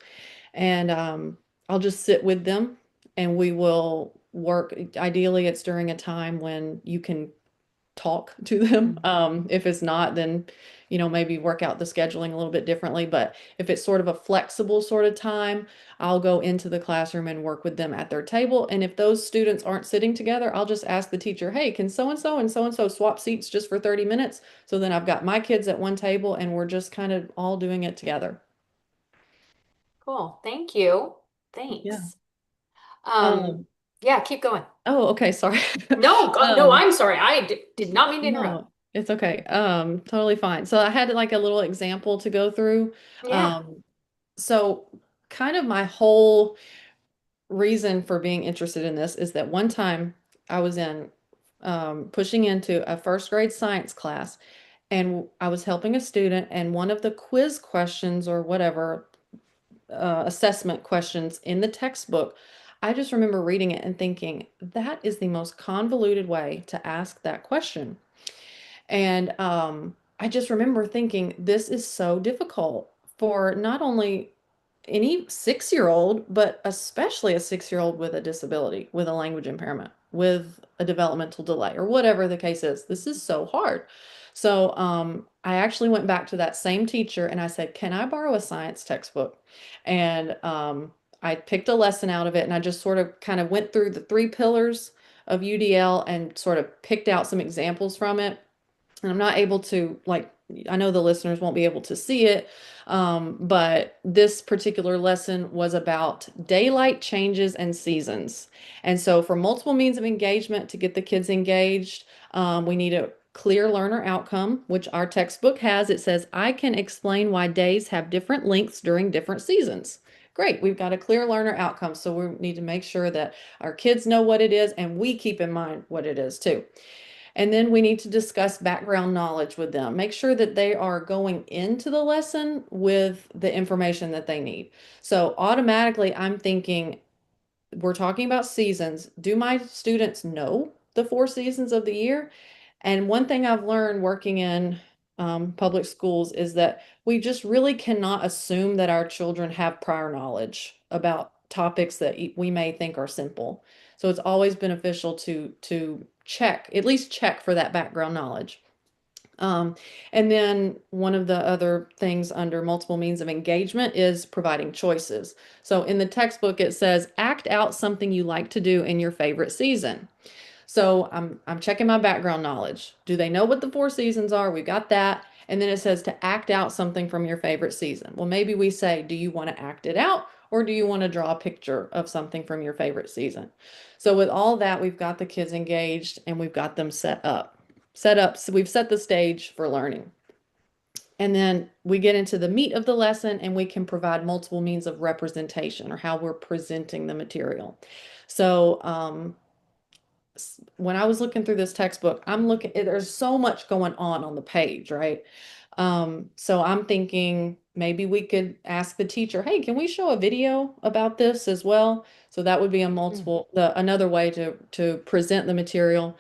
And I'll just sit with them and we will work. Ideally, it's during a time when you can talk to them. If it's not, then, maybe work out the scheduling a little bit differently. But if it's sort of a flexible sort of time, I'll go into the classroom and work with them at their table. And if those students aren't sitting together, I'll just ask the teacher, hey, can so-and-so and so-and-so swap seats just for 30 minutes? So then I've got my kids at one table and we're just kind of all doing it together. Cool. Thank you. Yeah. Thanks. Um, Yeah, keep going. oh, okay. Sorry. No, no, I'm sorry. I did not mean to interrupt. No, it's okay. Totally fine. So I had like a little example to go through. Yeah. So kind of my whole reason for being interested in this is that one time I was pushing into a first grade science class and I was helping a student, and one of the quiz questions or whatever assessment questions in the textbook, I just remember reading it and thinking, that is the most convoluted way to ask that question. And I just remember thinking, this is so difficult for not only any 6-year-old, but especially a 6-year-old with a disability, with a language impairment, with a developmental delay, or whatever the case is. This is so hard. So I actually went back to that same teacher and I said, can I borrow a science textbook? And I picked a lesson out of it and I just sort of kind of went through the 3 pillars of UDL and sort of picked out some examples from it. And I'm not able to, like, I know the listeners won't be able to see it, but this particular lesson was about daylight changes and seasons. And so for multiple means of engagement to get the kids engaged, we need a clear learner outcome, which our textbook has. It says, I can explain why days have different lengths during different seasons. Great, we've got a clear learner outcome. So we need to make sure that our kids know what it is and we keep in mind what it is too. And then we need to discuss background knowledge with them. Make sure that they are going into the lesson with the information that they need. So automatically I'm thinking, we're talking about seasons. Do my students know the 4 seasons of the year? And one thing I've learned working in public schools is that we just really cannot assume that our children have prior knowledge about topics that we may think are simple. So it's always beneficial to check, at least check for that background knowledge. And then one of the other things under multiple means of engagement is providing choices. So in the textbook, it says, act out something you like to do in your favorite season. So I'm checking my background knowledge. Do they know what the 4 seasons are? We got that. And then it says to act out something from your favorite season. Well, maybe we say, do you want to act it out or do you want to draw a picture of something from your favorite season? So with all that, we've got the kids engaged and we've got them set up. So we've set the stage for learning. And then we get into the meat of the lesson and we can provide multiple means of representation or how we're presenting the material. So when I was looking through this textbook, there's so much going on the page, right? So I'm thinking maybe we could ask the teacher, hey, can we show a video about this as well? So that would be another way to present the material.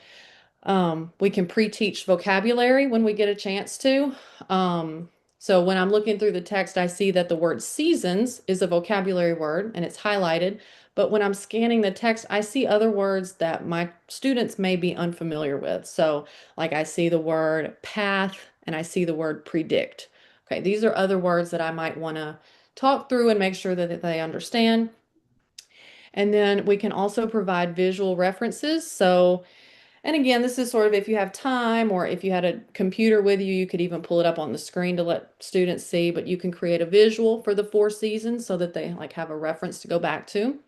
We can pre-teach vocabulary when we get a chance to. So when I'm looking through the text, I see that the word seasons is a vocabulary word and it's highlighted. But when I'm scanning the text, I see other words that my students may be unfamiliar with. So like I see the word path and I see the word predict. Okay, these are other words that I might want to talk through and make sure that they understand. And then we can also provide visual references. And again, this is sort of if you have time or if you had a computer with you, you could even pull it up on the screen to let students see, but you can create a visual for the 4 seasons so that they like have a reference to go back to.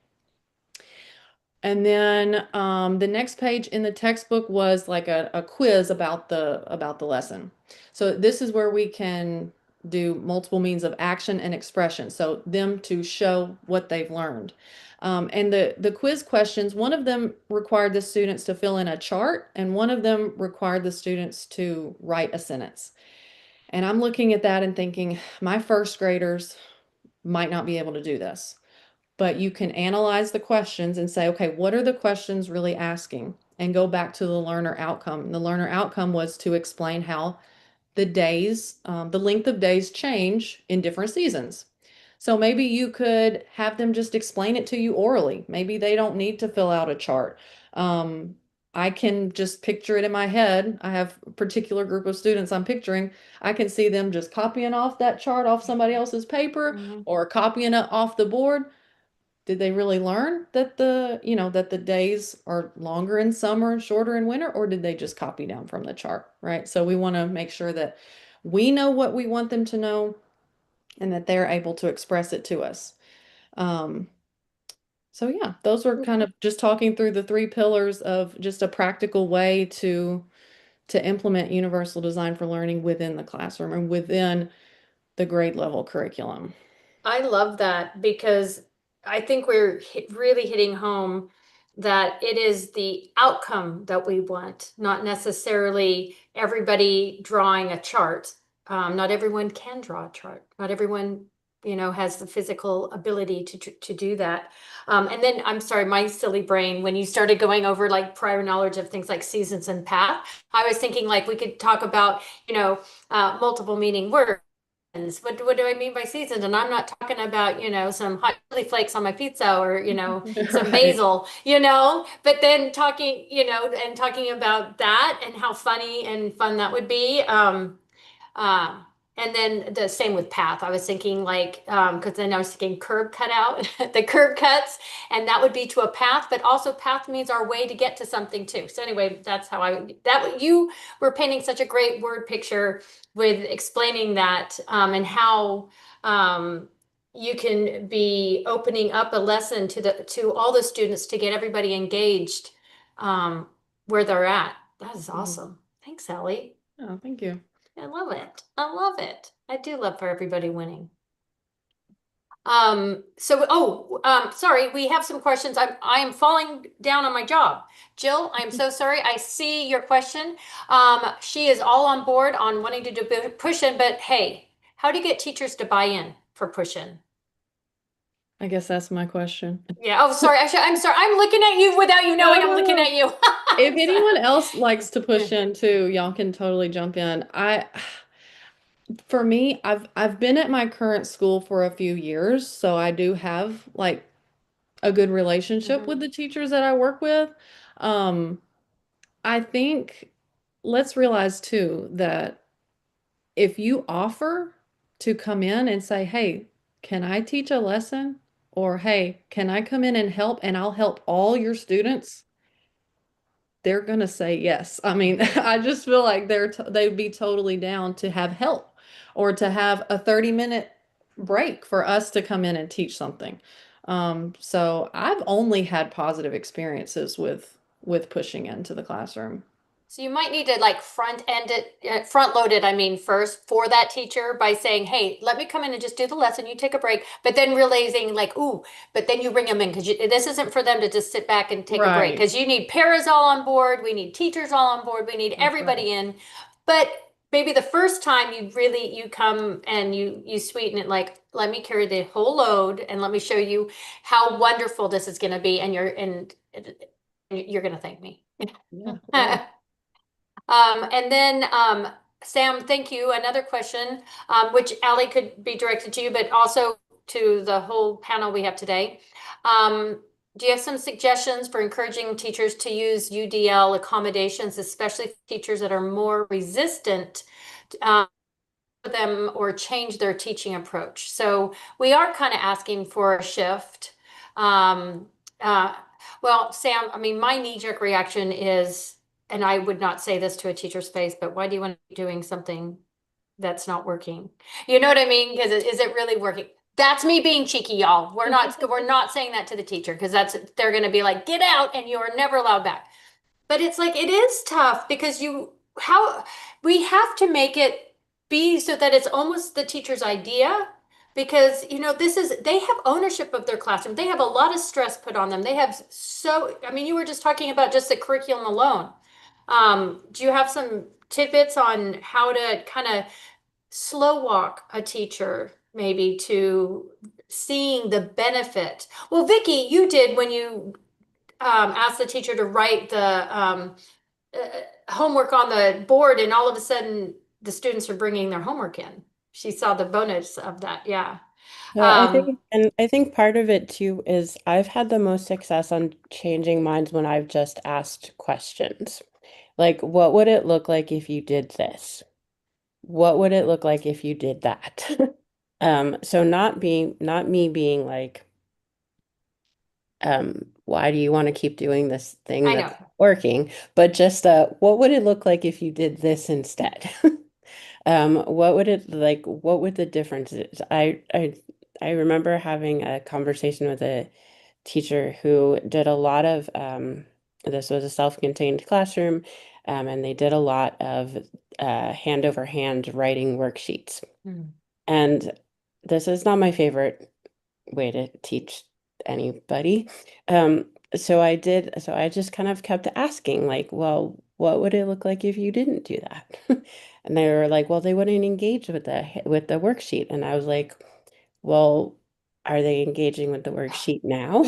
And then the next page in the textbook was like a quiz about the lesson. So this is where we can do multiple means of action and expression. So them to show what they've learned. And the quiz questions, one of them required the students to fill in a chart and one of them required the students to write a sentence. And I'm looking at that and thinking, my first graders might not be able to do this. But you can analyze the questions and say, okay, what are the questions really asking? and go back to the learner outcome. The learner outcome was to explain how the days, the length of days change in different seasons. So maybe you could have them just explain it to you orally. Maybe they don't need to fill out a chart. I can just picture it in my head. I have a particular group of students I'm picturing. I can see them just copying off that chart off somebody else's paper or copying it off the board. Did they really learn that that the days are longer in summer and shorter in winter, or did they just copy down from the chart, right? So we want to make sure that we know what we want them to know and that they're able to express it to us. So yeah, those were kind of just talking through the 3 pillars of just a practical way to implement universal design for learning within the classroom and within the grade level curriculum. I love that because I think we're really hitting home that it is the outcome that we want, not necessarily everybody drawing a chart. Not everyone can draw a chart. Not everyone, has the physical ability to do that. And then I'm sorry, my silly brain, when you started going over like prior knowledge of things like seasons and path, I was thinking like we could talk about, multiple meaning words. What do I mean by seasoned? And I'm not talking about, some hot chili flakes on my pizza or, some Right. basil, but then talking, and talking about that and how funny and fun that would be. Uh, and then the same with path. I was thinking like, because then I was thinking curb cut out, the curb cuts, and that would be to a path, but also path means our way to get to something too. So anyway, that's how you were painting such a great word picture with explaining that, and how you can be opening up a lesson to all the students to get everybody engaged where they're at. That is awesome. Thanks, Ellie. Oh, thank you. I love it. I love it. I do love for everybody winning. Sorry, we have some questions. I am falling down on my job. Jill, I'm so sorry. I see your question. She is all on board on wanting to do push-in, but hey, how do you get teachers to buy in for push-in? I guess that's my question. Yeah. Oh, sorry. I'm sorry. I'm looking at you without you knowing I'm looking at you. If anyone else likes to push in too, y'all can totally jump in. For me, I've been at my current school for a few years, so I do have like a good relationship with the teachers that I work with. I think let's realize too that if you offer to come in and say, "Hey, can I teach a lesson?" or "Hey, can I come in and help and I'll help all your students?" they're gonna say yes. I mean, I just feel like they'd be totally down to have help or to have a 30-minute break for us to come in and teach something. So I've only had positive experiences with pushing into the classroom. So you might need to like front load it, I mean, first for that teacher by saying, hey, let me come in and just do the lesson. You take a break, but then realizing like, ooh, but then you bring them in because this isn't for them to just sit back and take a break Right. because you need paras all on board. We need teachers all on board. We need everybody in. But maybe the first time you come and you sweeten it like, let me carry the whole load and let me show you how wonderful this is going to be. And you're going to thank me. Yeah. And then Sam, thank you. Another question, which Allie could be directed to you, but also to the whole panel we have today. Do you have some suggestions for encouraging teachers to use UDL accommodations, especially teachers that are more resistant to them or change their teaching approach? So we are kind of asking for a shift. Well, Sam, I mean, my knee-jerk reaction is, and I would not say this to a teacher's face, but why do you want to be doing something that's not working? You know what I mean? Because is it really working? That's me being cheeky, y'all. We're not saying that to the teacher because they're going to be like, get out and you are never allowed back. But it's like, it is tough because we have to make it be so that it's almost the teacher's idea because, they have ownership of their classroom. They have a lot of stress put on them. I mean, you were just talking about just the curriculum alone. Do you have some tidbits on how to kind of slow walk a teacher maybe to seeing the benefit? Well, Vicki, you did when you ask the teacher to write the homework on the board, and all of a sudden the students are bringing their homework in. She saw the bonus of that. Yeah. So I think part of it too is I've had the most success on changing minds when I've just asked questions. Like, what would it look like if you did this? What would it look like if you did that? So not me being like, why do you want to keep doing this thing I that's know. working? But just what would it look like if you did this instead? What would it like, what would the difference is? I remember having a conversation with a teacher who did a lot of this was a self-contained classroom, and they did a lot of hand over hand writing worksheets. Mm. And this is not my favorite way to teach anybody. So I just kind of kept asking, like, well, what would it look like if you didn't do that? And they were like, well, they wouldn't engage with the worksheet. And I was like, well, are they engaging with the worksheet now?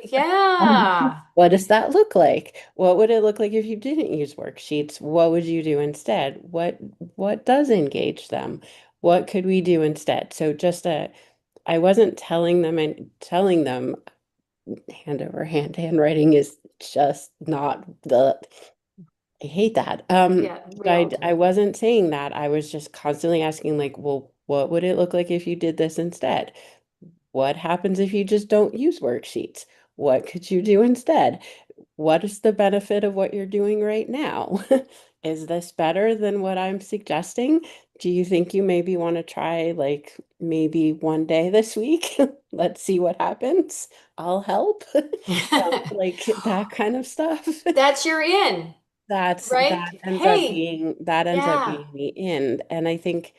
Yeah. What does that look like? What would it look like if you didn't use worksheets? What would you do instead? What does engage them? What could we do instead? So just I wasn't telling them hand over hand handwriting is just not I hate that. Yeah, we all do. I wasn't saying that. I was just constantly asking like, well, what would it look like if you did this instead? What happens if you just don't use worksheets? What could you do instead? What is the benefit of what you're doing right now? Is this better than what I'm suggesting? Do you think you maybe want to try like maybe one day this week? Let's see what happens. I'll help. Like that kind of stuff. That's your in, right? Hey, That ends up yeah. being the end. And I think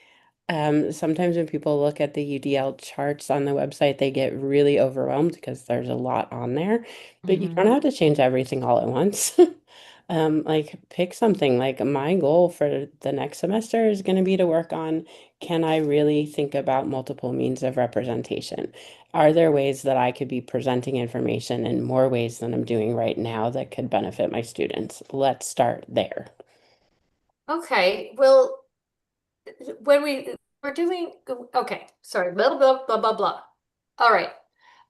sometimes when people look at the UDL charts on the website, they get really overwhelmed because there's a lot on there. But you don't Mhm. have to change everything all at once. Like pick something. Like my goal for the next semester is going to be to work on, can I really think about multiple means of representation? Are there ways that I could be presenting information in more ways than I'm doing right now that could benefit my students? Let's start there. Okay, well, when we're doing, okay, sorry, blah, blah, blah, blah, blah. All right.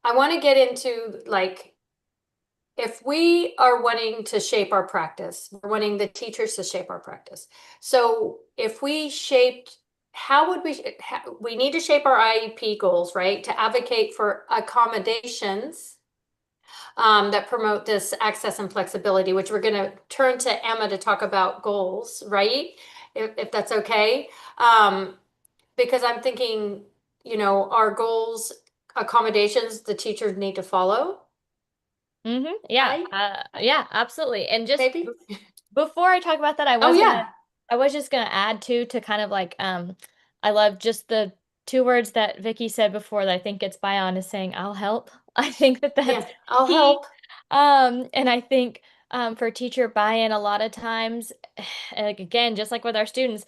I want to get into like, if we are wanting to shape our practice, we're wanting the teachers to shape our practice. So if we shaped, how would we need to shape our IEP goals, right? To advocate for accommodations that promote this access and flexibility, which we're going to turn to Emma to talk about goals, right? If that's okay. Because I'm thinking, our goals, accommodations, the teachers need to follow, Yeah. right? Yeah, absolutely. And just Maybe. before I talk about that, Oh, yeah. I was just gonna add too to kind of like I love just the two words that Vicki said before that I think gets by on is saying I'll help. I think that that's Yeah, I'll key. help. And I think for teacher buy-in a lot of times, like again, just like with our students,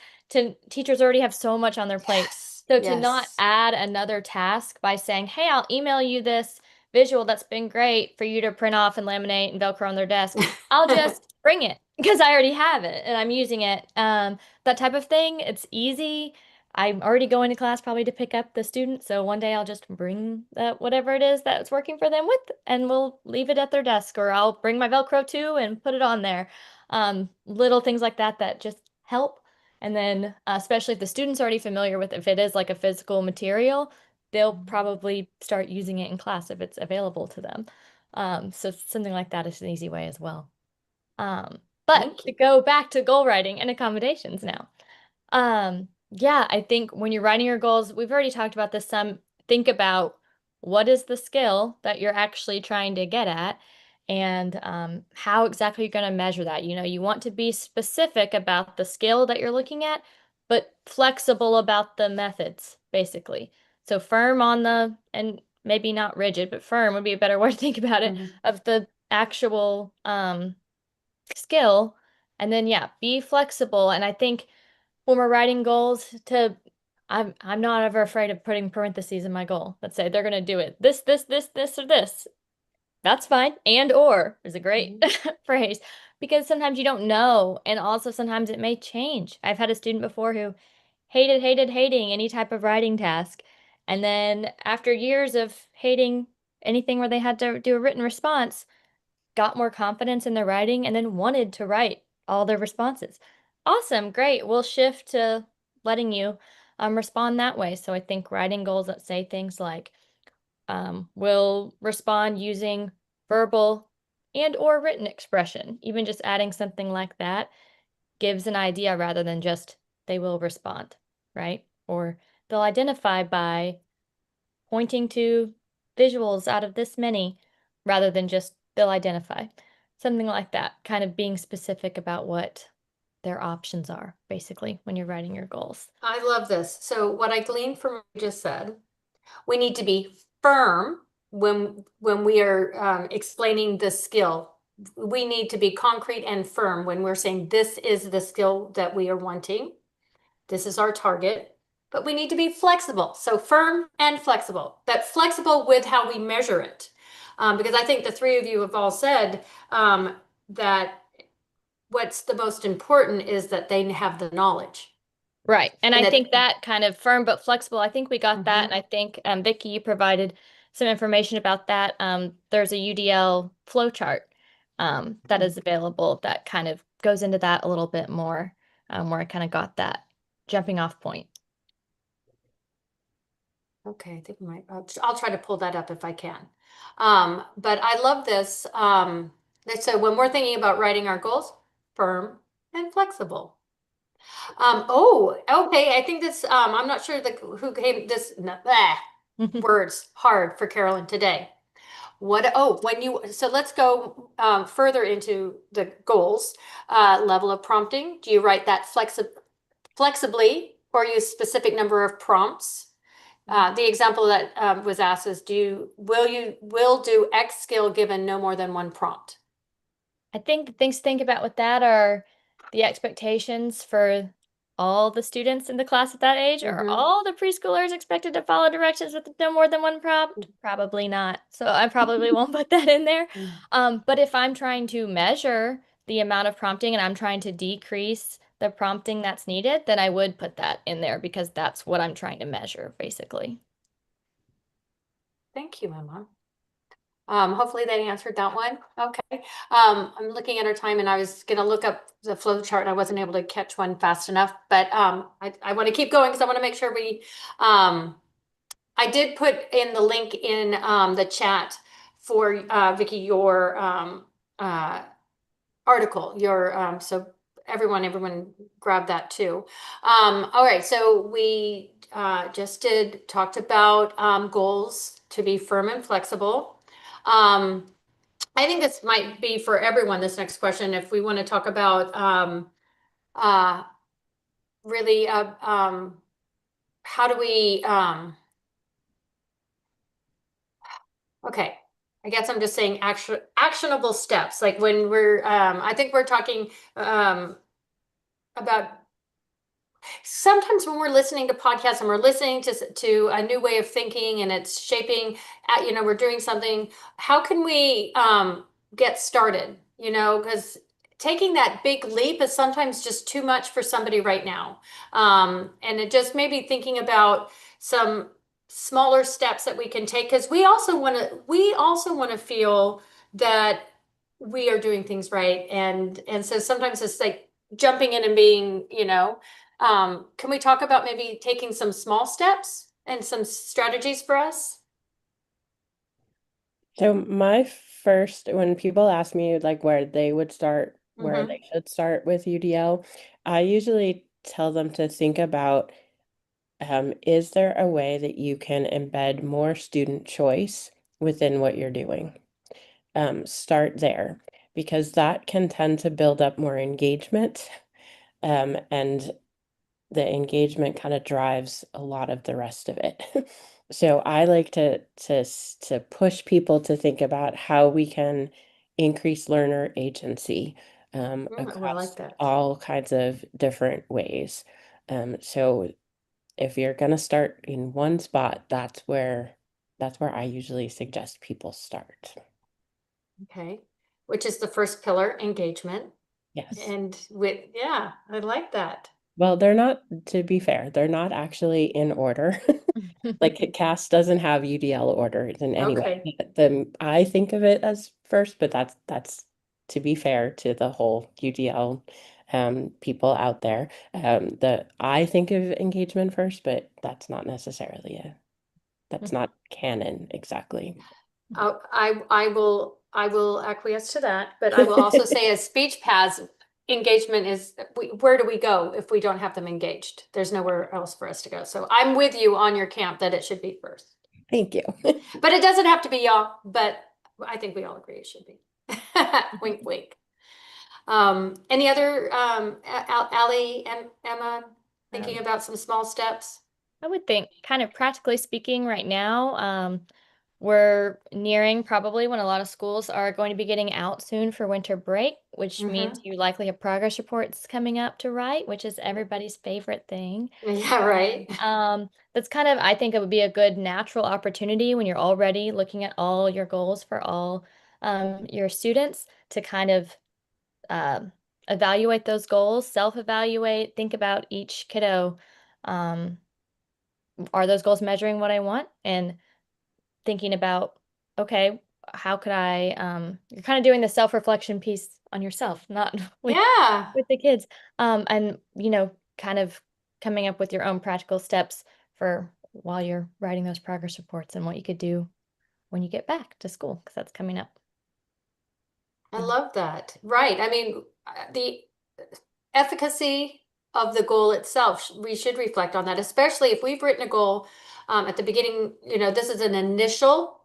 teachers already have so much on their plate. Yes. So to not Yes. add another task by saying, hey, I'll email you this visual that's been great for you to print off and laminate and Velcro on their desk. I'll just bring it because I already have it and I'm using it. That type of thing, it's easy. I'm already going to class probably to pick up the student. So one day I'll just bring that whatever it is that's working for them with, and we'll leave it at their desk, or I'll bring my Velcro too and put it on there. Little things like that that just help. And then, especially if the student's already familiar with, if it is like a physical material, they'll probably start using it in class if it's available to them. So something like that is an easy way as well. But Thank to you. go back to goal writing and accommodations now. Yeah, I think when you're writing your goals, we've already talked about this some. Think about what is the skill that you're actually trying to get at, and how exactly you're going to measure that. You want to be specific about the skill that you're looking at, but flexible about the methods, basically. So firm on and maybe not rigid, but firm would be a better word to think about it, Mhm. of the actual skill. And then, yeah, be flexible. And I think when we're writing goals I'm not ever afraid of putting parentheses in my goal that say they're going to do it this, or this. That's fine. And or is a great phrase because sometimes you don't know. And also sometimes it may change. I've had a student before who hating any type of writing task. And then after years of hating anything where they had to do a written response, got more confidence in their writing and then wanted to write all their responses. Awesome, great. We'll shift to letting you respond that way. So I think writing goals that say things like, will respond using verbal and or written expression. Even just adding something like that gives an idea rather than just they will respond, right? Or they'll identify by pointing to visuals out of this many rather than just they'll identify. Something like that, kind of being specific about what their options are, basically, when you're writing your goals. I love this. So what I gleaned from what you just said, we need to be firm when we are explaining the skill. We need to be concrete and firm when we're saying this is the skill that we are wanting. This is our target, but we need to be flexible. So firm and flexible, but flexible with how we measure it. Because I think the three of you have all said that what's the most important is that they have the knowledge. Right. And I that- think that kind of firm but flexible, I think we got that. And I think, Vicki, you provided some information about that. There's a UDL flow chart that is available that kind of goes into that a little bit more, where I kind of got that jumping off point. Okay, I think I'll try to pull that up if I can. But I love this. So when we're thinking about writing our goals, firm and flexible. Oh, okay. I think this, I'm not sure who came this, words hard for Carolyn today. So let's go further into the goals. Level of prompting. Do you write that flexibly or use specific number of prompts? The example that was asked is, will do X skill given no more than one prompt? I think the things to think about with that are the expectations for all the students in the class at that age. Are all the preschoolers expected to follow directions with no more than one prompt? Probably not. So I probably won't put that in there. But if I'm trying to measure the amount of prompting and I'm trying to decrease the prompting that's needed, then I would put that in there because that's what I'm trying to measure, basically. Thank you, Emma. Hopefully that answered that one. Okay. I'm looking at our time and I was going to look up the flow chart and I wasn't able to catch one fast enough, but I want to keep going because I want to make sure I did put in the link in the chat for Vicki, your article, so everyone grab that too. All right, so we just talked about goals to be firm and flexible. I think this might be for everyone, this next question, if we want to talk about really how do we okay, I guess I'm just saying actionable steps, like when we're I think we're talking about sometimes when we're listening to podcasts and we're listening to a new way of thinking and it's shaping we're doing something, how can we get started, because taking that big leap is sometimes just too much for somebody right now, and it just maybe thinking about some smaller steps that we can take, because we also want to feel that we are doing things right, and so sometimes it's like jumping in and being, can we talk about maybe taking some small steps and some strategies for us? So when people ask me like where they would start, where they should start with UDL, I usually tell them to think about, is there a way that you can embed more student choice within what you're doing? Start there, because that can tend to build up more engagement, and the engagement kind of drives a lot of the rest of it. So I like to push people to think about how we can increase learner agency I across like that. all kinds of different ways. So if you're gonna start in one spot, that's where I usually suggest people start. Okay, which is the first pillar, engagement. Yes. And yeah, I like that. Well, they're not, to be fair, they're not actually in order. Like CAS doesn't have UDL orders in any way. Okay. I think of it as first, but that's to be fair to the whole UDL people out there. I think of engagement first, but that's not necessarily that's not canon exactly. Oh, I will acquiesce to that, but I will also say as speech paths, engagement is where do we go if we don't have them engaged? There's nowhere else for us to go. So I'm with you on your camp that it should be first. Thank you. But it doesn't have to be y'all, but I think we all agree it should be. Wink, wink. Any other Allie and Emma thinking about some small steps? I would think, kind of practically speaking, right now, we're nearing probably when a lot of schools are going to be getting out soon for winter break, which means you likely have progress reports coming up to write, which is everybody's favorite thing. Yeah, right. That's kind of, I think it would be a good natural opportunity when you're already looking at all your goals for all your students to kind of evaluate those goals, self-evaluate, think about each kiddo. Um, are those goals measuring what I want? And thinking about, okay, how could you're kind of doing the self-reflection piece on yourself, not with Yeah. with the kids. And kind of coming up with your own practical steps for while you're writing those progress reports and what you could do when you get back to school, because that's coming up. I love that. Right. I mean, the efficacy of the goal itself, we should reflect on that, especially if we've written a goal at the beginning, this is an initial,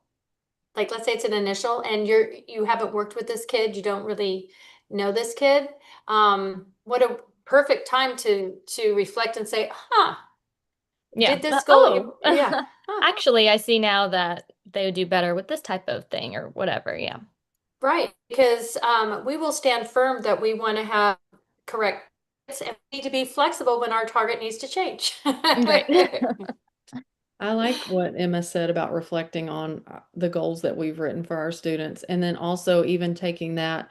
like let's say it's an initial and you haven't worked with this kid, you don't really know this kid. What a perfect time to reflect and say, Yeah. did this goal, Oh, yeah. actually, I see now that they would do better with this type of thing or whatever. Yeah. Right, because we will stand firm that we want to have correct and we need to be flexible when our target needs to change. Right. I like what Emma said about reflecting on the goals that we've written for our students, and then also even taking that,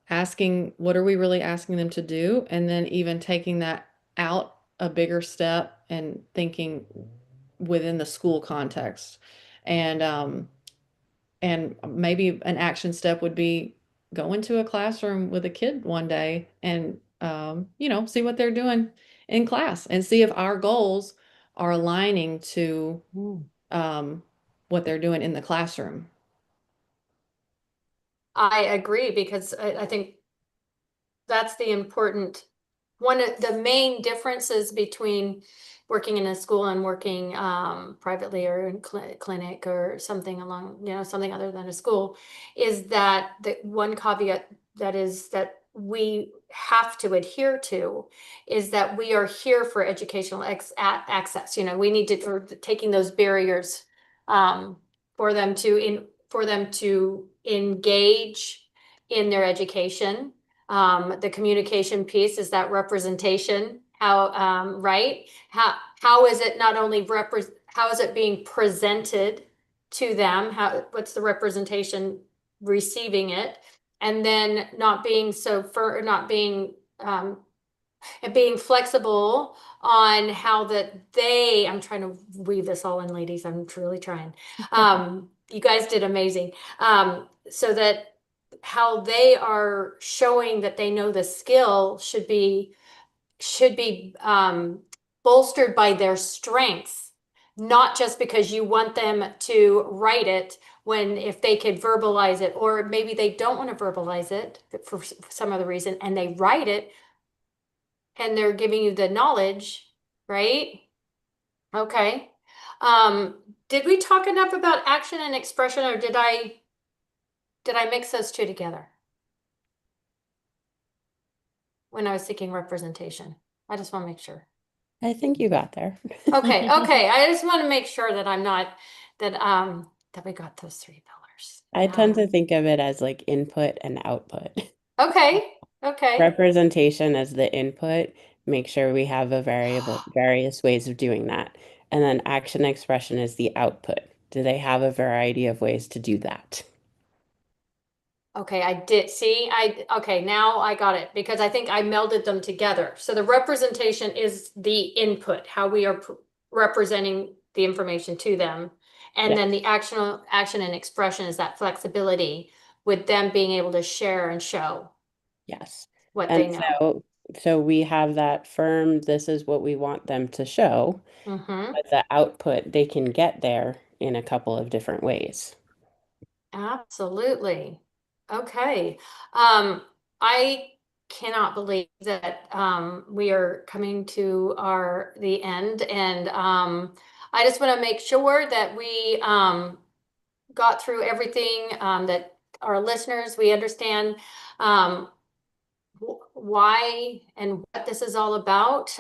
asking what are we really asking them to do, and then even taking that out a bigger step and thinking within the school context. And maybe an action step would be go into a classroom with a kid one day and see what they're doing in class and see if our goals are aligning to what they're doing in the classroom. I agree because I think that's the important one of the main differences between working in a school and working privately or in clinic or something along, something other than a school, is that the one caveat that we have to adhere to is that we are here for educational access. We need to, for taking those barriers for them to engage in their education. The communication piece is that representation. Right? How is it not only how is it being presented to them? What's the representation receiving it? And then not being not being and being flexible on how I'm trying to weave this all in, ladies. I'm truly trying. You guys did amazing. So that how they are showing that they know the skill should be bolstered by their strengths, not just because you want them to write it if they could verbalize it, or maybe they don't want to verbalize it for some other reason and they write it and they're giving you the knowledge, right? Okay. Did we talk enough about action and expression, or did I mix those two together when I was seeking representation? I just want to make sure. I think you got there. Okay. I just want to make sure that I'm not that we got those three pillars. I tend to think of it as like input and output. Okay. Representation as the input, make sure we have various ways of doing that. And then action expression is the output. Do they have a variety of ways to do that? Okay, I did see. Okay, now I got it because I think I melded them together. So the representation is the input, how we are representing the information to them. And Yeah. then the action and expression is that flexibility with them being able to share and show Yes. what they And know. so we have that firm, this is what we want them to show, Mm-hmm. but the output, they can get there in a couple of different ways. Absolutely. Okay. I cannot believe that we are coming to the end, and I just want to make sure that we got through everything, that our listeners, we understand um, why and what this is all about.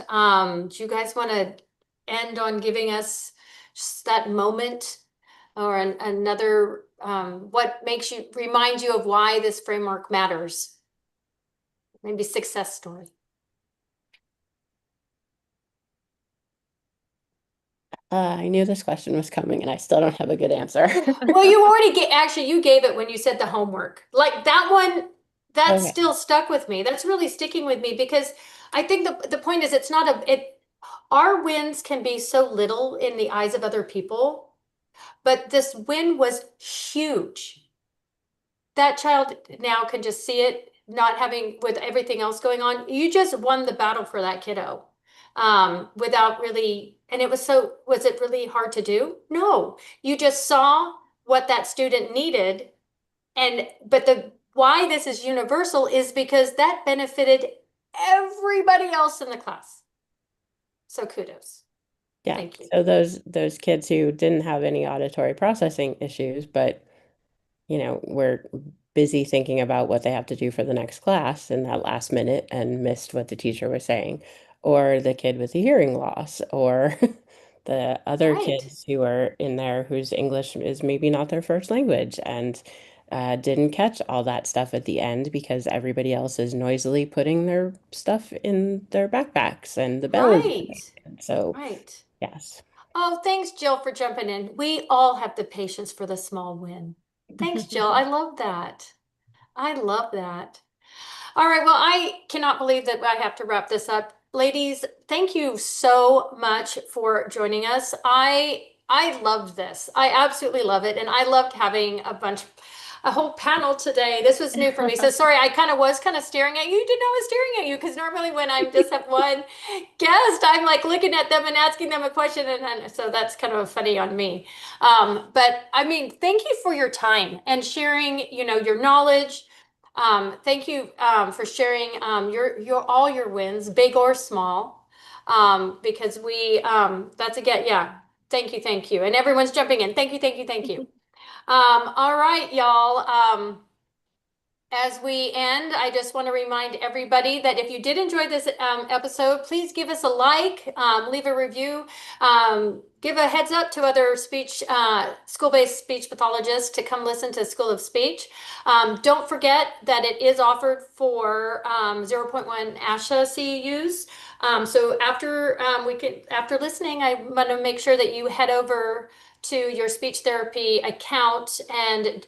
Do you guys want to end on giving us just that moment or another, what makes you remind you of why this framework matters? Maybe success story. I knew this question was coming and I still don't have a good answer. Well, you already actually you gave it when you said the homework. Like that one, that Okay. still stuck with me. That's really sticking with me because I think the point is it's not our wins can be so little in the eyes of other people, but this win was huge. That child now can just see it, not having with everything else going on. You just won the battle for that kiddo. Without really, and was it really hard to do? No, you just saw what that student needed. But why this is universal is because that benefited everybody else in the class. So kudos. Yeah. Thank you. So those kids who didn't have any auditory processing issues, but were busy thinking about what they have to do for the next class in that last minute and missed what the teacher was saying, or the kid with the hearing loss, or the other Right. kids who are in there whose English is maybe not their first language and didn't catch all that stuff at the end because everybody else is noisily putting their stuff in their backpacks and the bell is Right. ringing. And so, Right. yes. Oh, thanks, Jill, for jumping in. We all have the patience for the small win. Thanks, Jill. I love that. I love that. All right. Well, I cannot believe that I have to wrap this up. Ladies, thank you so much for joining us. I loved this. I absolutely love it. And I loved having a whole panel today. This was new for me. So sorry, I was kind of staring at you. You didn't know I was staring at you because normally when I just have one guest, I'm like looking at them and asking them a question. And so that's kind of funny on me. But I mean, thank you for your time and sharing, your knowledge. Thank you for sharing all your wins, big or small, because that's again, yeah. Thank you, and everyone's jumping in. Thank you. All right, y'all. As we end, I just want to remind everybody that if you did enjoy this episode, please give us a like, leave a review, give a heads up to other school-based speech pathologists to come listen to School of Speech. Don't forget that it is offered for 0.1 ASHA CEUs. So after listening, I want to make sure that you head over to your speech therapy account and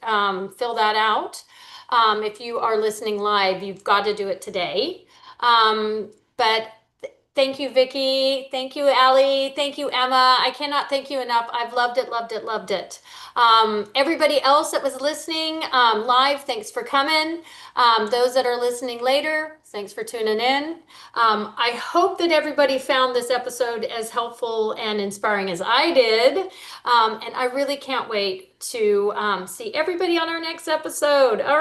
fill that out. If you are listening live, you've got to do it today. But thank you, Vicki. Thank you, Allie. Thank you, Emma. I cannot thank you enough. I've loved it, loved it, loved it. Everybody else that was listening live, thanks for coming. Those that are listening later, thanks for tuning in. I hope that everybody found this episode as helpful and inspiring as I did. And I really can't wait to see everybody on our next episode. All right.